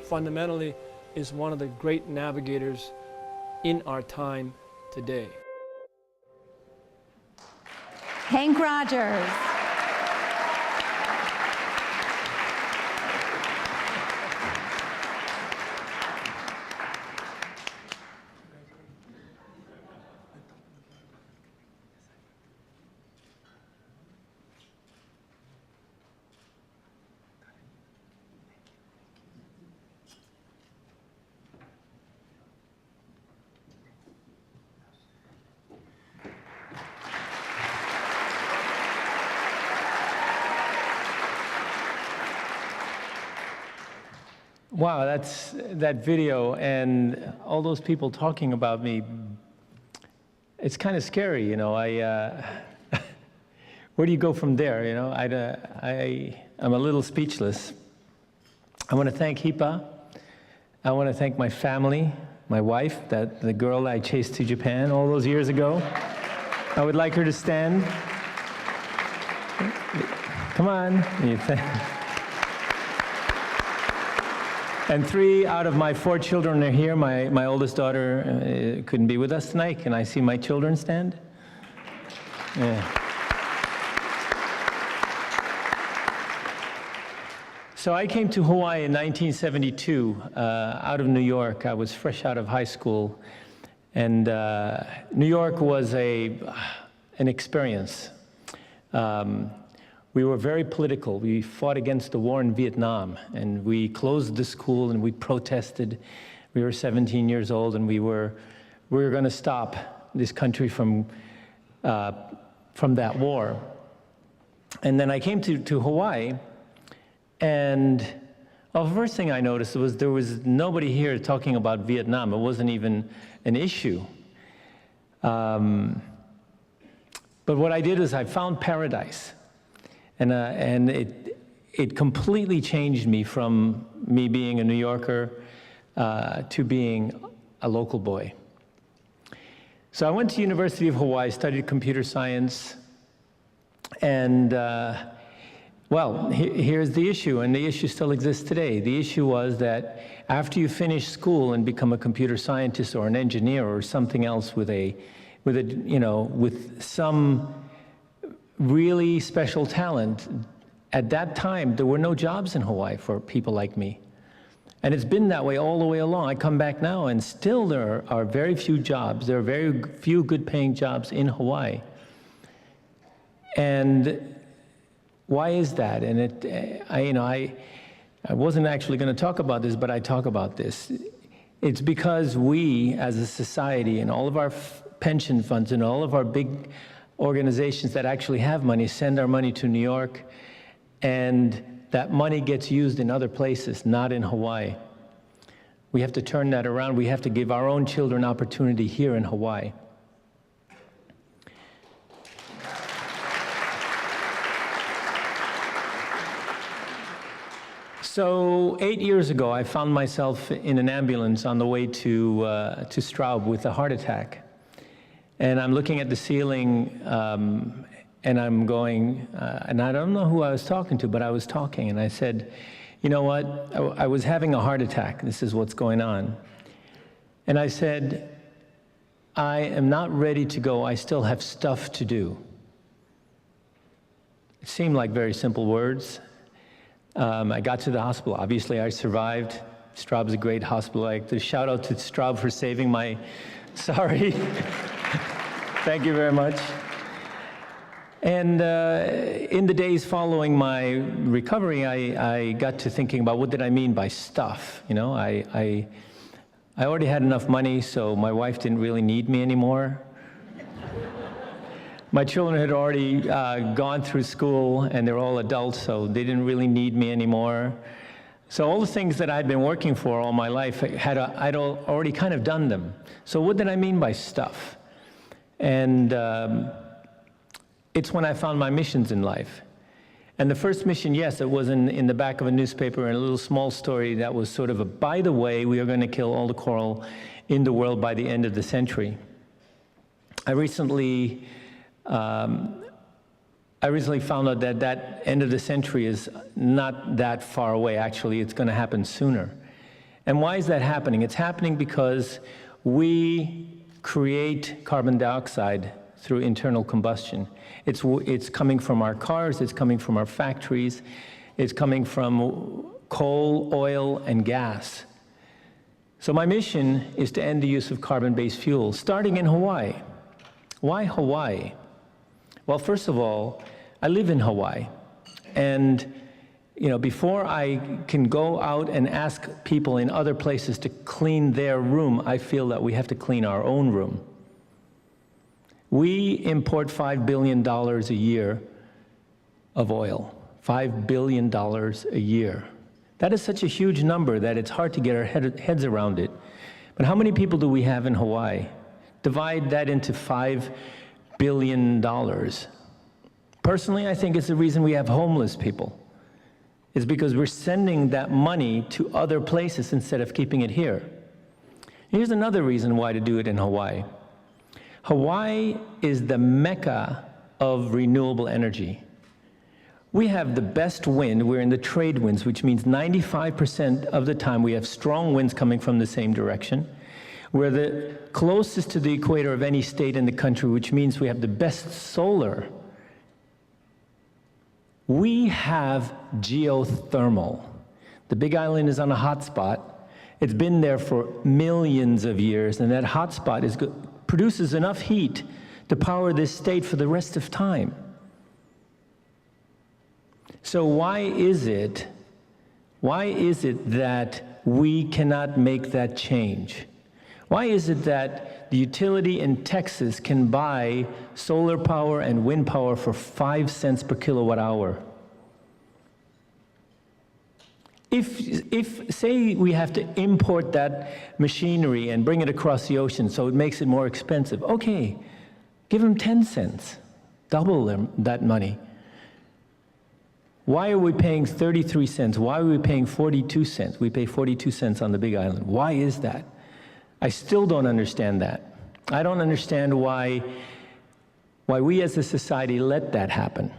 fundamentally is one of the great navigators in our time today. Hank Rogers. Wow, that video and all those people talking about me, it's kind of scary, where do you go from there, I'm a little speechless. I want to thank HIPA. I want to thank my family, my wife, the girl I chased to Japan all those years ago. I would like her to stand. Come on. And 3 out of my 4 children are here. My oldest daughter couldn't be with us tonight. Can I see my children stand? Yeah. So I came to Hawaii in 1972 out of New York. I was fresh out of high school. And New York was an experience. We were very political. We fought against the war in Vietnam, and we closed the school and we protested. We were 17 years old, and we were going to stop this country from that war. And then I came to Hawaii, and well, the first thing I noticed was there was nobody here talking about Vietnam. It wasn't even an issue. But what I did is I found paradise. And it completely changed me from me being a New Yorker to being a local boy. So I went to University of Hawaii, studied computer science, and well, here's the issue, and the issue still exists today. The issue was that after you finish school and become a computer scientist or an engineer or something else with some really special talent, at that time, there were no jobs in Hawaii for people like me. And it's been that way all the way along. I come back now, and still there are very few jobs. There are very few good-paying jobs in Hawaii. And why is that? And I wasn't actually going to talk about this, but I talk about this. It's because we, as a society, and all of our pension funds and all of our big organizations that actually have money send our money to New York, and that money gets used in other places, not in Hawaii. We have to turn that around. We have to give our own children opportunity here in Hawaii. So 8 years ago, I found myself in an ambulance on the way to Straub with a heart attack. And I'm looking at the ceiling, and I'm going, and I don't know who I was talking to, but I was talking, and I said, you know what, I was having a heart attack. This is what's going on. And I said, I am not ready to go. I still have stuff to do. It seemed like very simple words. I got to the hospital. Obviously, I survived. Straub's a great hospital. I like to shout out to Straub for saving my, sorry. Thank you very much. And in the days following my recovery, I got to thinking about what did I mean by stuff. You know, I already had enough money, so my wife didn't really need me anymore. My children had already gone through school, and they're all adults, so they didn't really need me anymore. So all the things that I'd been working for all my life, I'd already kind of done them. So what did I mean by stuff? And it's when I found my missions in life. And the first mission, yes, it was in the back of a newspaper, and a little small story that was sort of a, by the way, we are going to kill all the coral in the world by the end of the century. I recently found out that that end of the century is not that far away. Actually, it's going to happen sooner. And why is that happening? It's happening because we create carbon dioxide through internal combustion. It's coming from our cars, it's coming from our factories, it's coming from coal, oil, and gas. So my mission is to end the use of carbon-based fuels, starting in Hawaii. Why Hawaii? Well, first of all, I live in Hawaii, and you know, before I can go out and ask people in other places to clean their room, I feel that we have to clean our own room. We import $5 billion a year of oil, $5 billion a year. That is such a huge number that it's hard to get our heads around it. But how many people do we have in Hawaii? Divide that into $5 billion. Personally, I think it's the reason we have homeless people. It's because we're sending that money to other places instead of keeping it here. Here's another reason why to do it in Hawaii. Hawaii is the mecca of renewable energy. We have the best wind. We're in the trade winds, which means 95% of the time we have strong winds coming from the same direction. We're the closest to the equator of any state in the country, which means we have the best solar. We have geothermal. The Big Island is on a hot spot. It's been there for millions of years, and that hot spot produces enough heat to power this state for the rest of time. So why is it that we cannot make that change? Why is it that the utility in Texas can buy solar power and wind power for 5 cents per kilowatt hour? If say we have to import that machinery and bring it across the ocean so it makes it more expensive, okay, give them 10 cents, double that money. Why are we paying 33 cents? Why are we paying 42 cents? We pay 42 cents on the Big Island. Why is that? I still don't understand that. I don't understand why we as a society let that happen.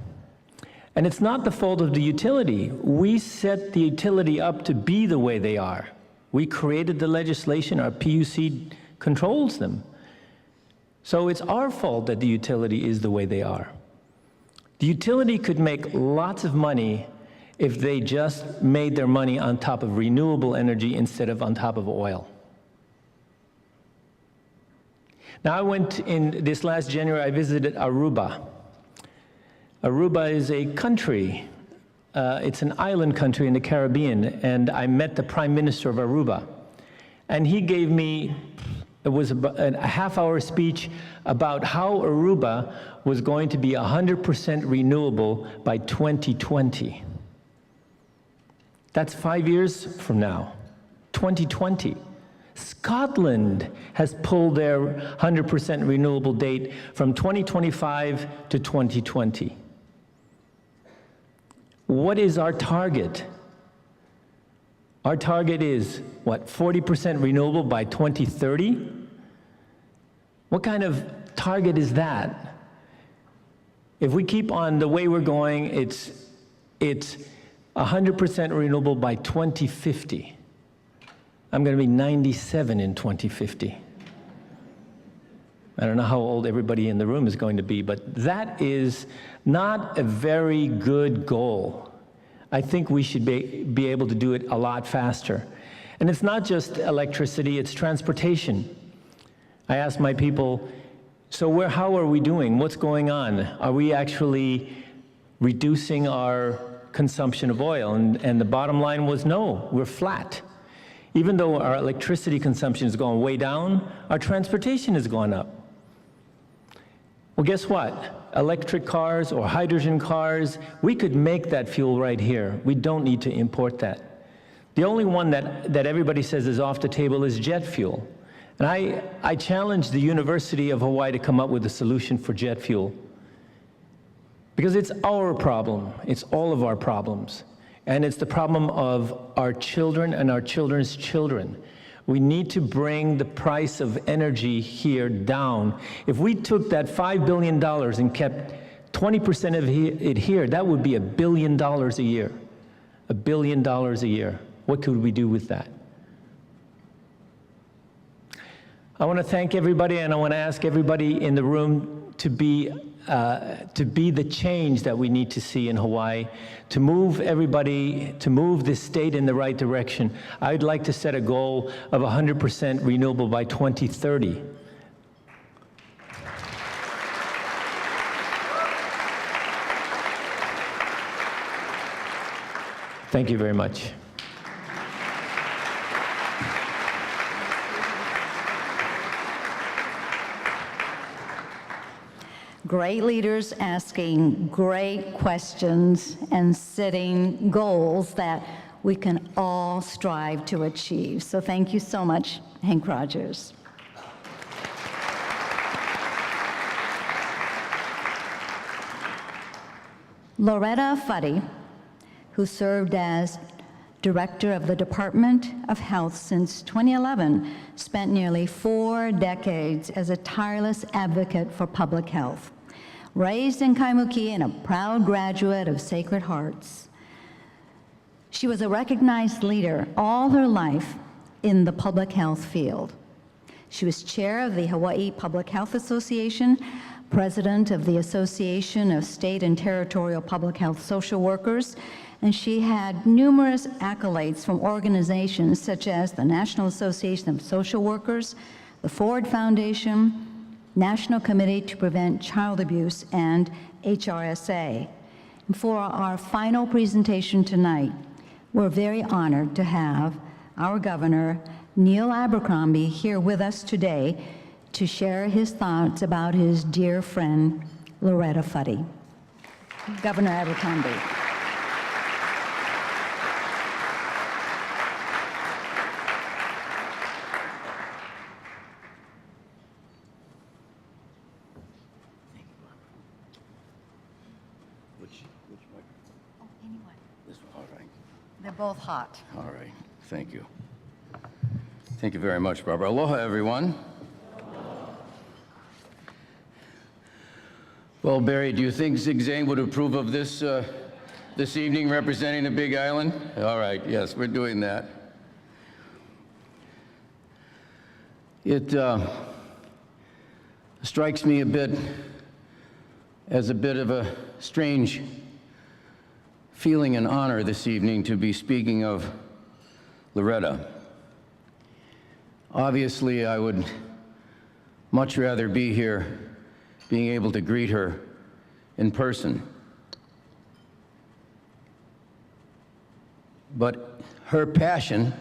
And it's not the fault of the utility. We set the utility up to be the way they are. We created the legislation, our PUC controls them. So it's our fault that the utility is the way they are. The utility could make lots of money if they just made their money on top of renewable energy instead of on top of oil. Now, I went in this last January, I visited Aruba. Aruba is a country, it's an island country in the Caribbean, and I met the Prime Minister of Aruba. And he gave me, it was a half-hour speech about how Aruba was going to be 100% renewable by 2020. That's 5 years from now, 2020. Scotland has pulled their 100% renewable date from 2025 to 2020. What is our target? Our target is, what, 40% renewable by 2030? What kind of target is that? If we keep on the way we're going, it's 100% renewable by 2050. I'm going to be 97 in 2050. I don't know how old everybody in the room is going to be, but that is not a very good goal. I think we should be able to do it a lot faster. And it's not just electricity, it's transportation. I asked my people, so how are we doing? What's going on? Are we actually reducing our consumption of oil? And the bottom line was no, we're flat. Even though our electricity consumption has gone way down, our transportation has gone up. Well, guess what? Electric cars or hydrogen cars, we could make that fuel right here. We don't need to import that. The only one that everybody says is off the table is jet fuel. And I challenged the University of Hawaii to come up with a solution for jet fuel. Because it's our problem. It's all of our problems. And it's the problem of our children and our children's children. We need to bring the price of energy here down. If we took that $5 billion and kept 20% of it here, that would be $1 billion a year. $1 billion a year. What could we do with that? I want to thank everybody, and I want to ask everybody in the room to be the change that we need to see in Hawaii, to move everybody, to move this state in the right direction. I'd like to set a goal of 100% renewable by 2030. Thank you very much. Great leaders asking great questions and setting goals that we can all strive to achieve. So thank you so much, Hank Rogers. Loretta Fuddy, who served as Director of the Department of Health since 2011, spent nearly 4 decades as a tireless advocate for public health. Raised in Kaimuki and a proud graduate of Sacred Hearts, she was a recognized leader all her life in the public health field. She was chair of the Hawaii Public Health Association, president of the Association of State and Territorial Public Health Social Workers, and she had numerous accolades from organizations such as the National Association of Social Workers, the Ford Foundation, National Committee to Prevent Child Abuse, and HRSA. And for our final presentation tonight, we're very honored to have our Governor, Neil Abercrombie, here with us today to share his thoughts about his dear friend, Loretta Fuddy. Governor Abercrombie. They're both hot. All right, thank you. Thank you very much, Barbara. Aloha, everyone. Well, Barry, do you think Zig Zang would approve of this this evening representing the Big Island? All right, yes, we're doing that. It strikes me a bit as a bit of a strange feeling and honor this evening to be speaking of Loretta. Obviously, I would much rather be here being able to greet her in person. But her passion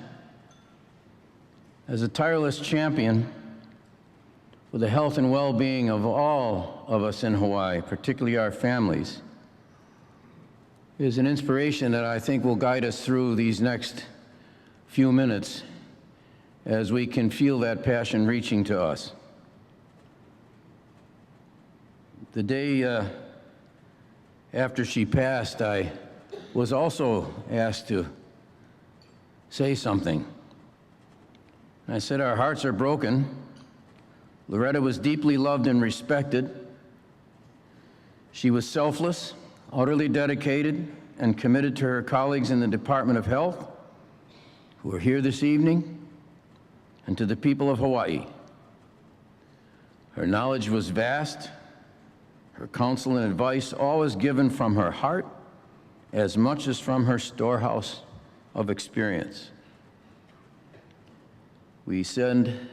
as a tireless champion for the health and well-being of all of us in Hawaii, particularly our families, is an inspiration that I think will guide us through these next few minutes as we can feel that passion reaching to us. The day after she passed, I was also asked to say something. I said, our hearts are broken. Loretta was deeply loved and respected. She was selfless, utterly dedicated, and committed to her colleagues in the Department of Health, who are here this evening, and to the people of Hawaii. Her knowledge was vast, her counsel and advice always given from her heart as much as from her storehouse of experience. We send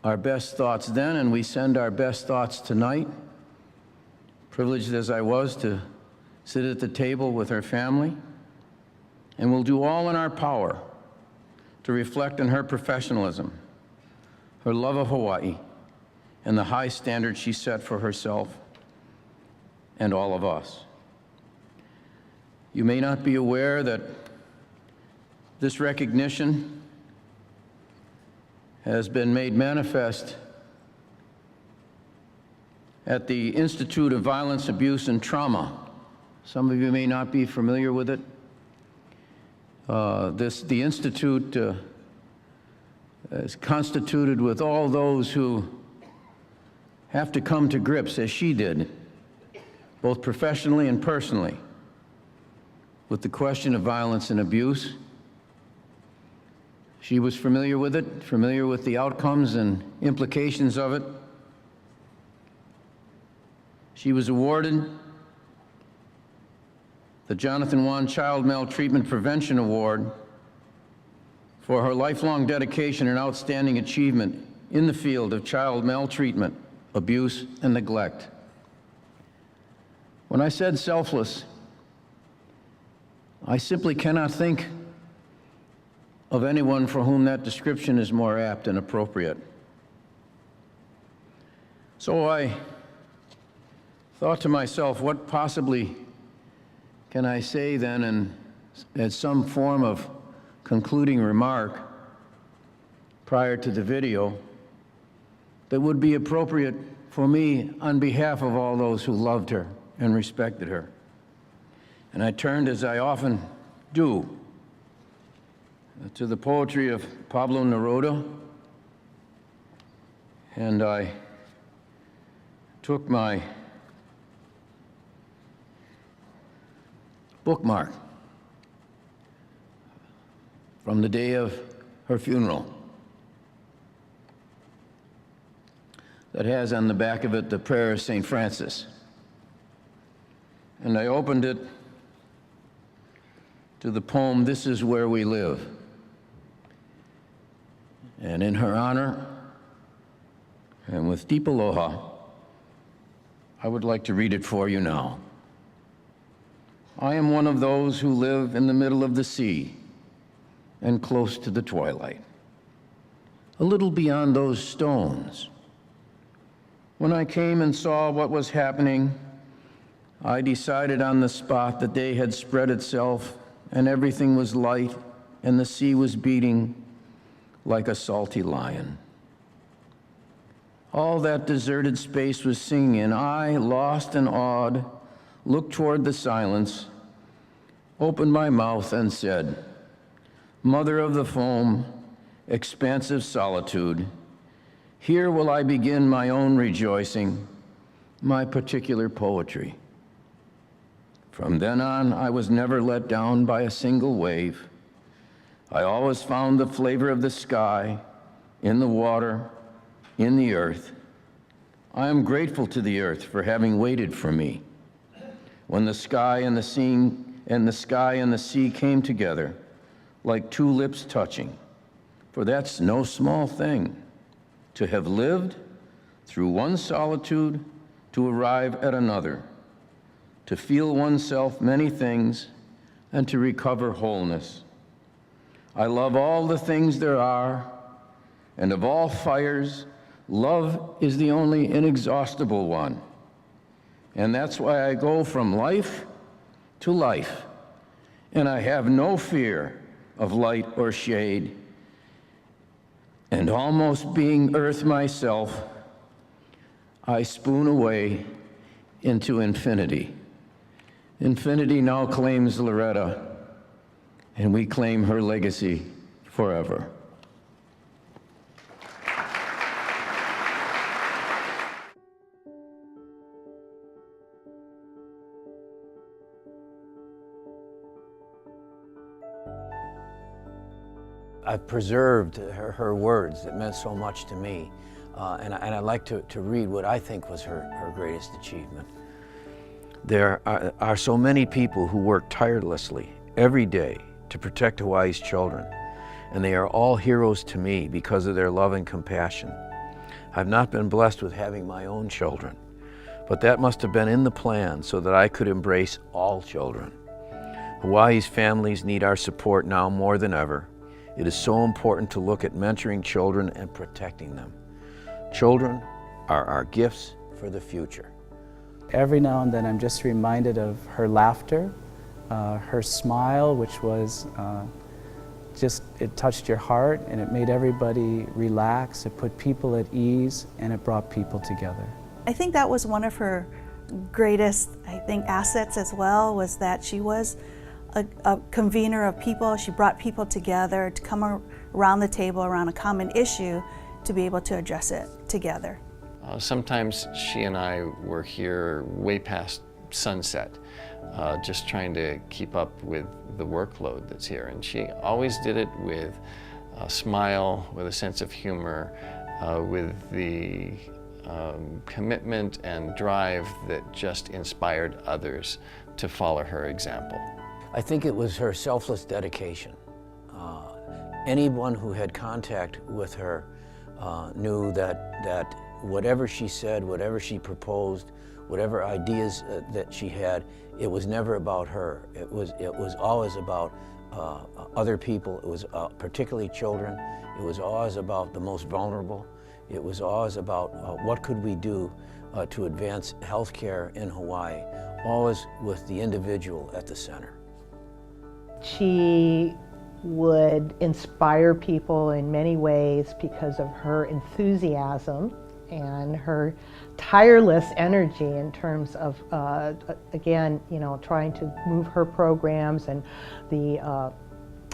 our best thoughts then, and we send our best thoughts tonight. Privileged as I was to sit at the table with her family, and we'll do all in our power to reflect on her professionalism, her love of Hawaii, and the high standard she set for herself and all of us. You may not be aware that this recognition has been made manifest at the Institute of Violence, Abuse, and Trauma. Some of you may not be familiar with it. The Institute is constituted with all those who have to come to grips, as she did, both professionally and personally, with the question of violence and abuse. She was familiar with it, familiar with the outcomes and implications of it. She was awarded the Jonathan Wan Child Maltreatment Prevention Award for her lifelong dedication and outstanding achievement in the field of child maltreatment, abuse, and neglect. When I said selfless, I simply cannot think of anyone for whom that description is more apt and appropriate. So I thought to myself, what possibly can I say then, and as some form of concluding remark prior to the video, that would be appropriate for me on behalf of all those who loved her and respected her. And I turned, as I often do, to the poetry of Pablo Neruda, and I took my bookmark from the day of her funeral that has on the back of it the prayer of St. Francis. And I opened it to the poem, "This Is Where We Live." And in her honor, and with deep aloha, I would like to read it for you now. I am one of those who live in the middle of the sea and close to the twilight, a little beyond those stones. When I came and saw what was happening, I decided on the spot that day had spread itself and everything was light and the sea was beating like a salty lion. All that deserted space was singing, and I, lost and awed, looked toward the silence, opened my mouth and said, "Mother of the foam, expansive solitude, here will I begin my own rejoicing, my particular poetry." From then on, I was never let down by a single wave. I always found the flavor of the sky, in the water, in the earth. I am grateful to the earth for having waited for me. When the sky and the sea came together, like two lips touching, for that's no small thing, to have lived through one solitude to arrive at another, to feel oneself many things and to recover wholeness. I love all the things there are, and of all fires, love is the only inexhaustible one. And that's why I go from life to life, and I have no fear of light or shade. And almost being earth myself, I spoon away into infinity. Infinity now claims Loretta, and we claim her legacy forever. I've preserved her words that meant so much to me, and I'd like to read what I think was her greatest achievement. There are so many people who work tirelessly every day to protect Hawaii's children, and they are all heroes to me because of their love and compassion. I've not been blessed with having my own children, but that must have been in the plan so that I could embrace all children. Hawaii's families need our support now more than ever. It is so important to look at mentoring children and protecting them. Children are our gifts for the future. Every now and then I'm just reminded of her laughter, her smile, which was it touched your heart and it made everybody relax, it put people at ease, and it brought people together. I think that was one of her greatest, assets as well, was that she was a convener of people. She brought people together to come around the table around a common issue to be able to address it together. Sometimes she and I were here way past sunset, just trying to keep up with the workload that's here. And she always did it with a smile, with a sense of humor, with the commitment and drive that just inspired others to follow her example. I think it was her selfless dedication. Anyone who had contact with her knew that whatever she said, whatever she proposed, whatever ideas that she had, it was never about her. It was always about other people. It was particularly children. It was always about the most vulnerable. It was always about what could we do to advance healthcare in Hawaii, always with the individual at the center. She would inspire people in many ways because of her enthusiasm and her tireless energy in terms of, again, trying to move her programs and the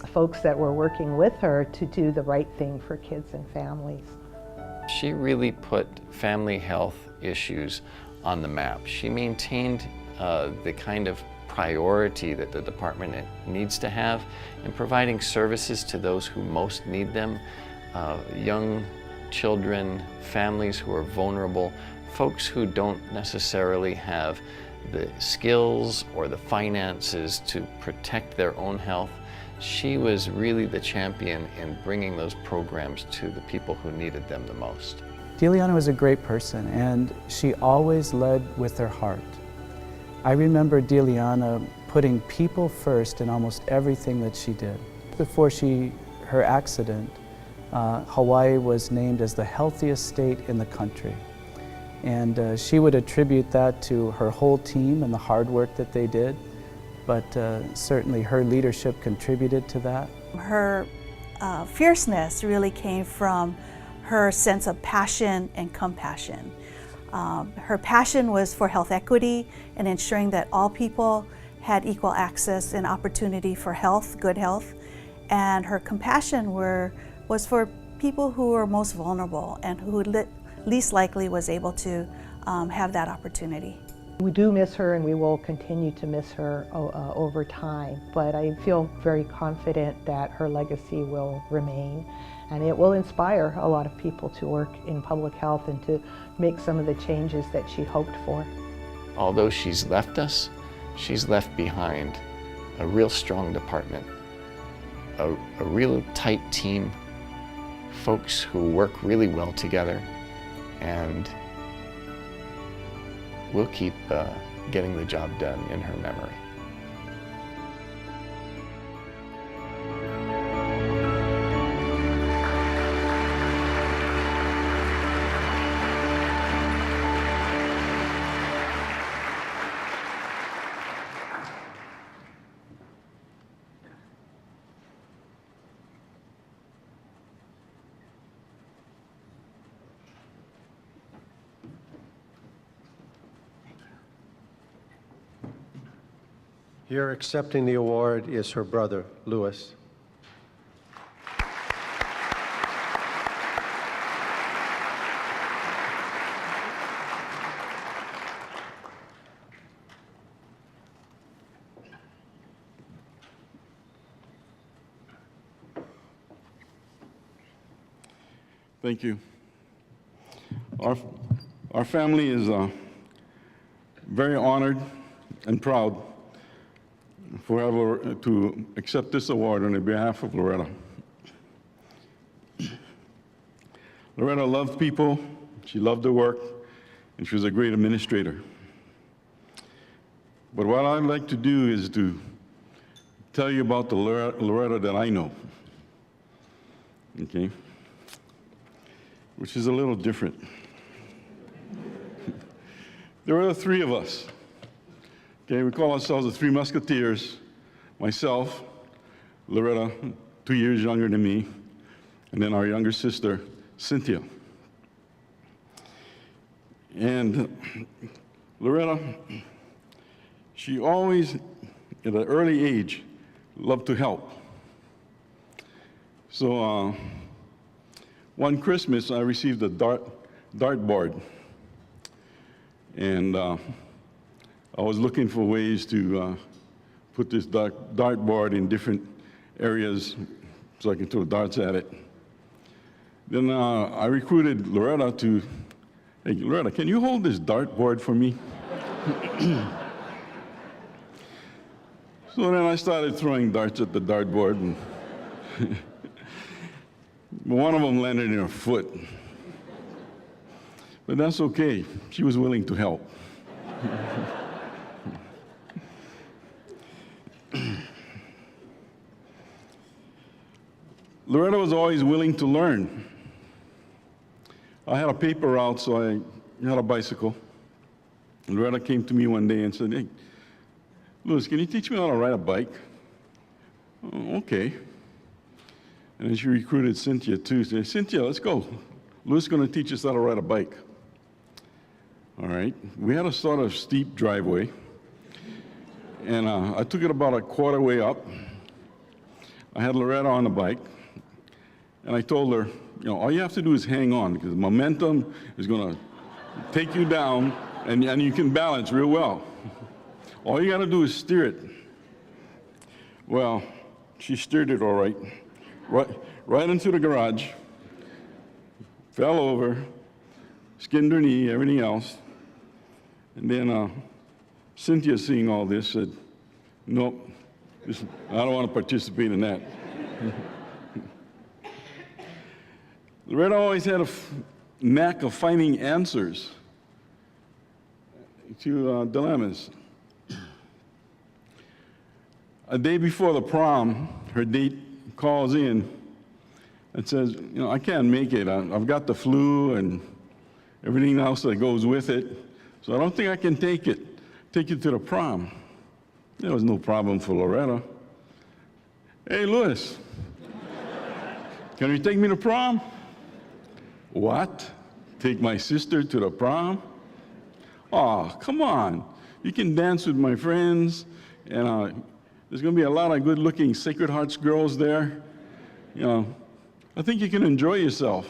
folks that were working with her to do the right thing for kids and families. She really put family health issues on the map. She maintained the kind of priority that the department needs to have in providing services to those who most need them, young children, families who are vulnerable, folks who don't necessarily have the skills or the finances to protect their own health. She was really the champion in bringing those programs to the people who needed them the most. Deliana was a great person, and she always led with her heart. I remember Deliana putting people first in almost everything that she did. Before her accident, Hawaii was named as the healthiest state in the country. And she would attribute that to her whole team and the hard work that they did, but certainly her leadership contributed to that. Her fierceness really came from her sense of passion and compassion. Her passion was for health equity and ensuring that all people had equal access and opportunity for health, good health. And her compassion was for people who were most vulnerable and who least likely was able to have that opportunity. We do miss her, and we will continue to miss her over time, but I feel very confident that her legacy will remain, and it will inspire a lot of people to work in public health and to make some of the changes that she hoped for. Although she's left us, she's left behind a real strong department, a real tight team, folks who work really well together, and we'll keep getting the job done in her memory. Here accepting the award is her brother, Louis. Thank you. Our family is very honored and proud to accept this award on behalf of Loretta. Loretta loved people, she loved her work, and she was a great administrator. But what I'd like to do is to tell you about the Loretta that I know, okay? Which is a little different. There were the three of us. Okay, we call ourselves the Three Musketeers. Myself, Loretta, 2 years younger than me, and then our younger sister, Cynthia. And Loretta, she always, at an early age, loved to help. So one Christmas, I received a dartboard. And I was looking for ways to put this dartboard in different areas so I can throw darts at it. Then I recruited Loretta to, hey, Loretta, can you hold this dartboard for me? So then I started throwing darts at the dartboard, and one of them landed in her foot. But that's okay, she was willing to help. Loretta was always willing to learn. I had a paper route, so I had a bicycle. Loretta came to me one day and said, hey, Louis, can you teach me how to ride a bike? Oh, okay. And then she recruited Cynthia too. She said, Cynthia, let's go. Louis is going to teach us how to ride a bike. All right. We had a sort of steep driveway. And I took it about a quarter way up. I had Loretta on the bike. And I told her, you know, all you have to do is hang on, because momentum is going to take you down, and you can balance real well. All you got to do is steer it. Well, she steered it all right. Right into the garage, fell over, skinned her knee, everything else. And then Cynthia, seeing all this, said, nope, I don't want to participate in that. Loretta always had a knack of finding answers to dilemmas. A day before the prom, her date calls in and says, you know, I can't make it. I've got the flu and everything else that goes with it, so I don't think I can take you to the prom. There was no problem for Loretta. Hey, Louis, can you take me to prom? What? Take my sister to the prom? Oh, come on. You can dance with my friends, and there's going to be a lot of good-looking Sacred Hearts girls there. You know, I think you can enjoy yourself.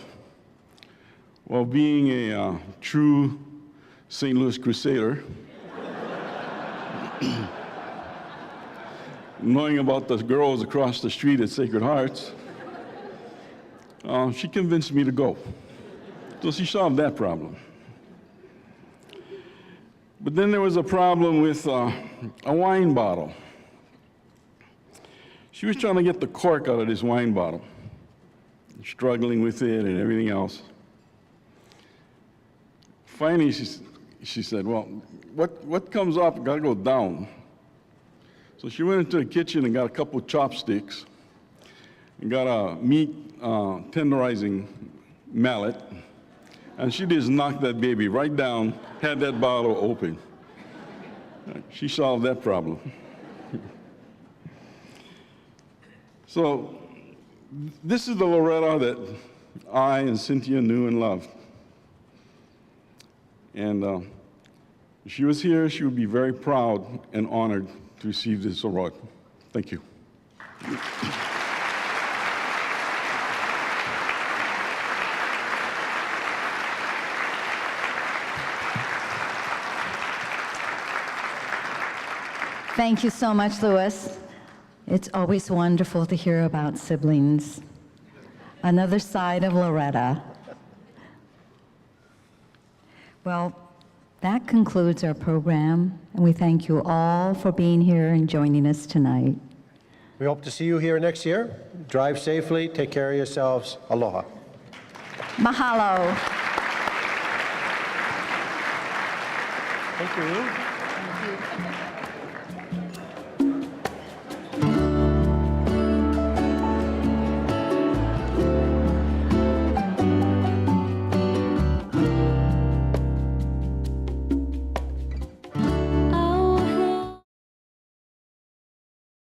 While being a true St. Louis Crusader, knowing about the girls across the street at Sacred Hearts, she convinced me to go. So she solved that problem. But then there was a problem with a wine bottle. She was trying to get the cork out of this wine bottle, struggling with it and everything else. Finally, she said, well, what comes up got to go down. So she went into the kitchen and got a couple chopsticks and got a meat tenderizing mallet, and she just knocked that baby right down, had that bottle open. She solved that problem. So this is the Loretta that I and Cynthia knew and loved. And if she was here, she would be very proud and honored to receive this award. Thank you. Thank you so much, Louis. It's always wonderful to hear about siblings. Another side of Loretta. Well, that concludes our program, and we thank you all for being here and joining us tonight. We hope to see you here next year. Drive safely, take care of yourselves. Aloha. Mahalo. Thank you.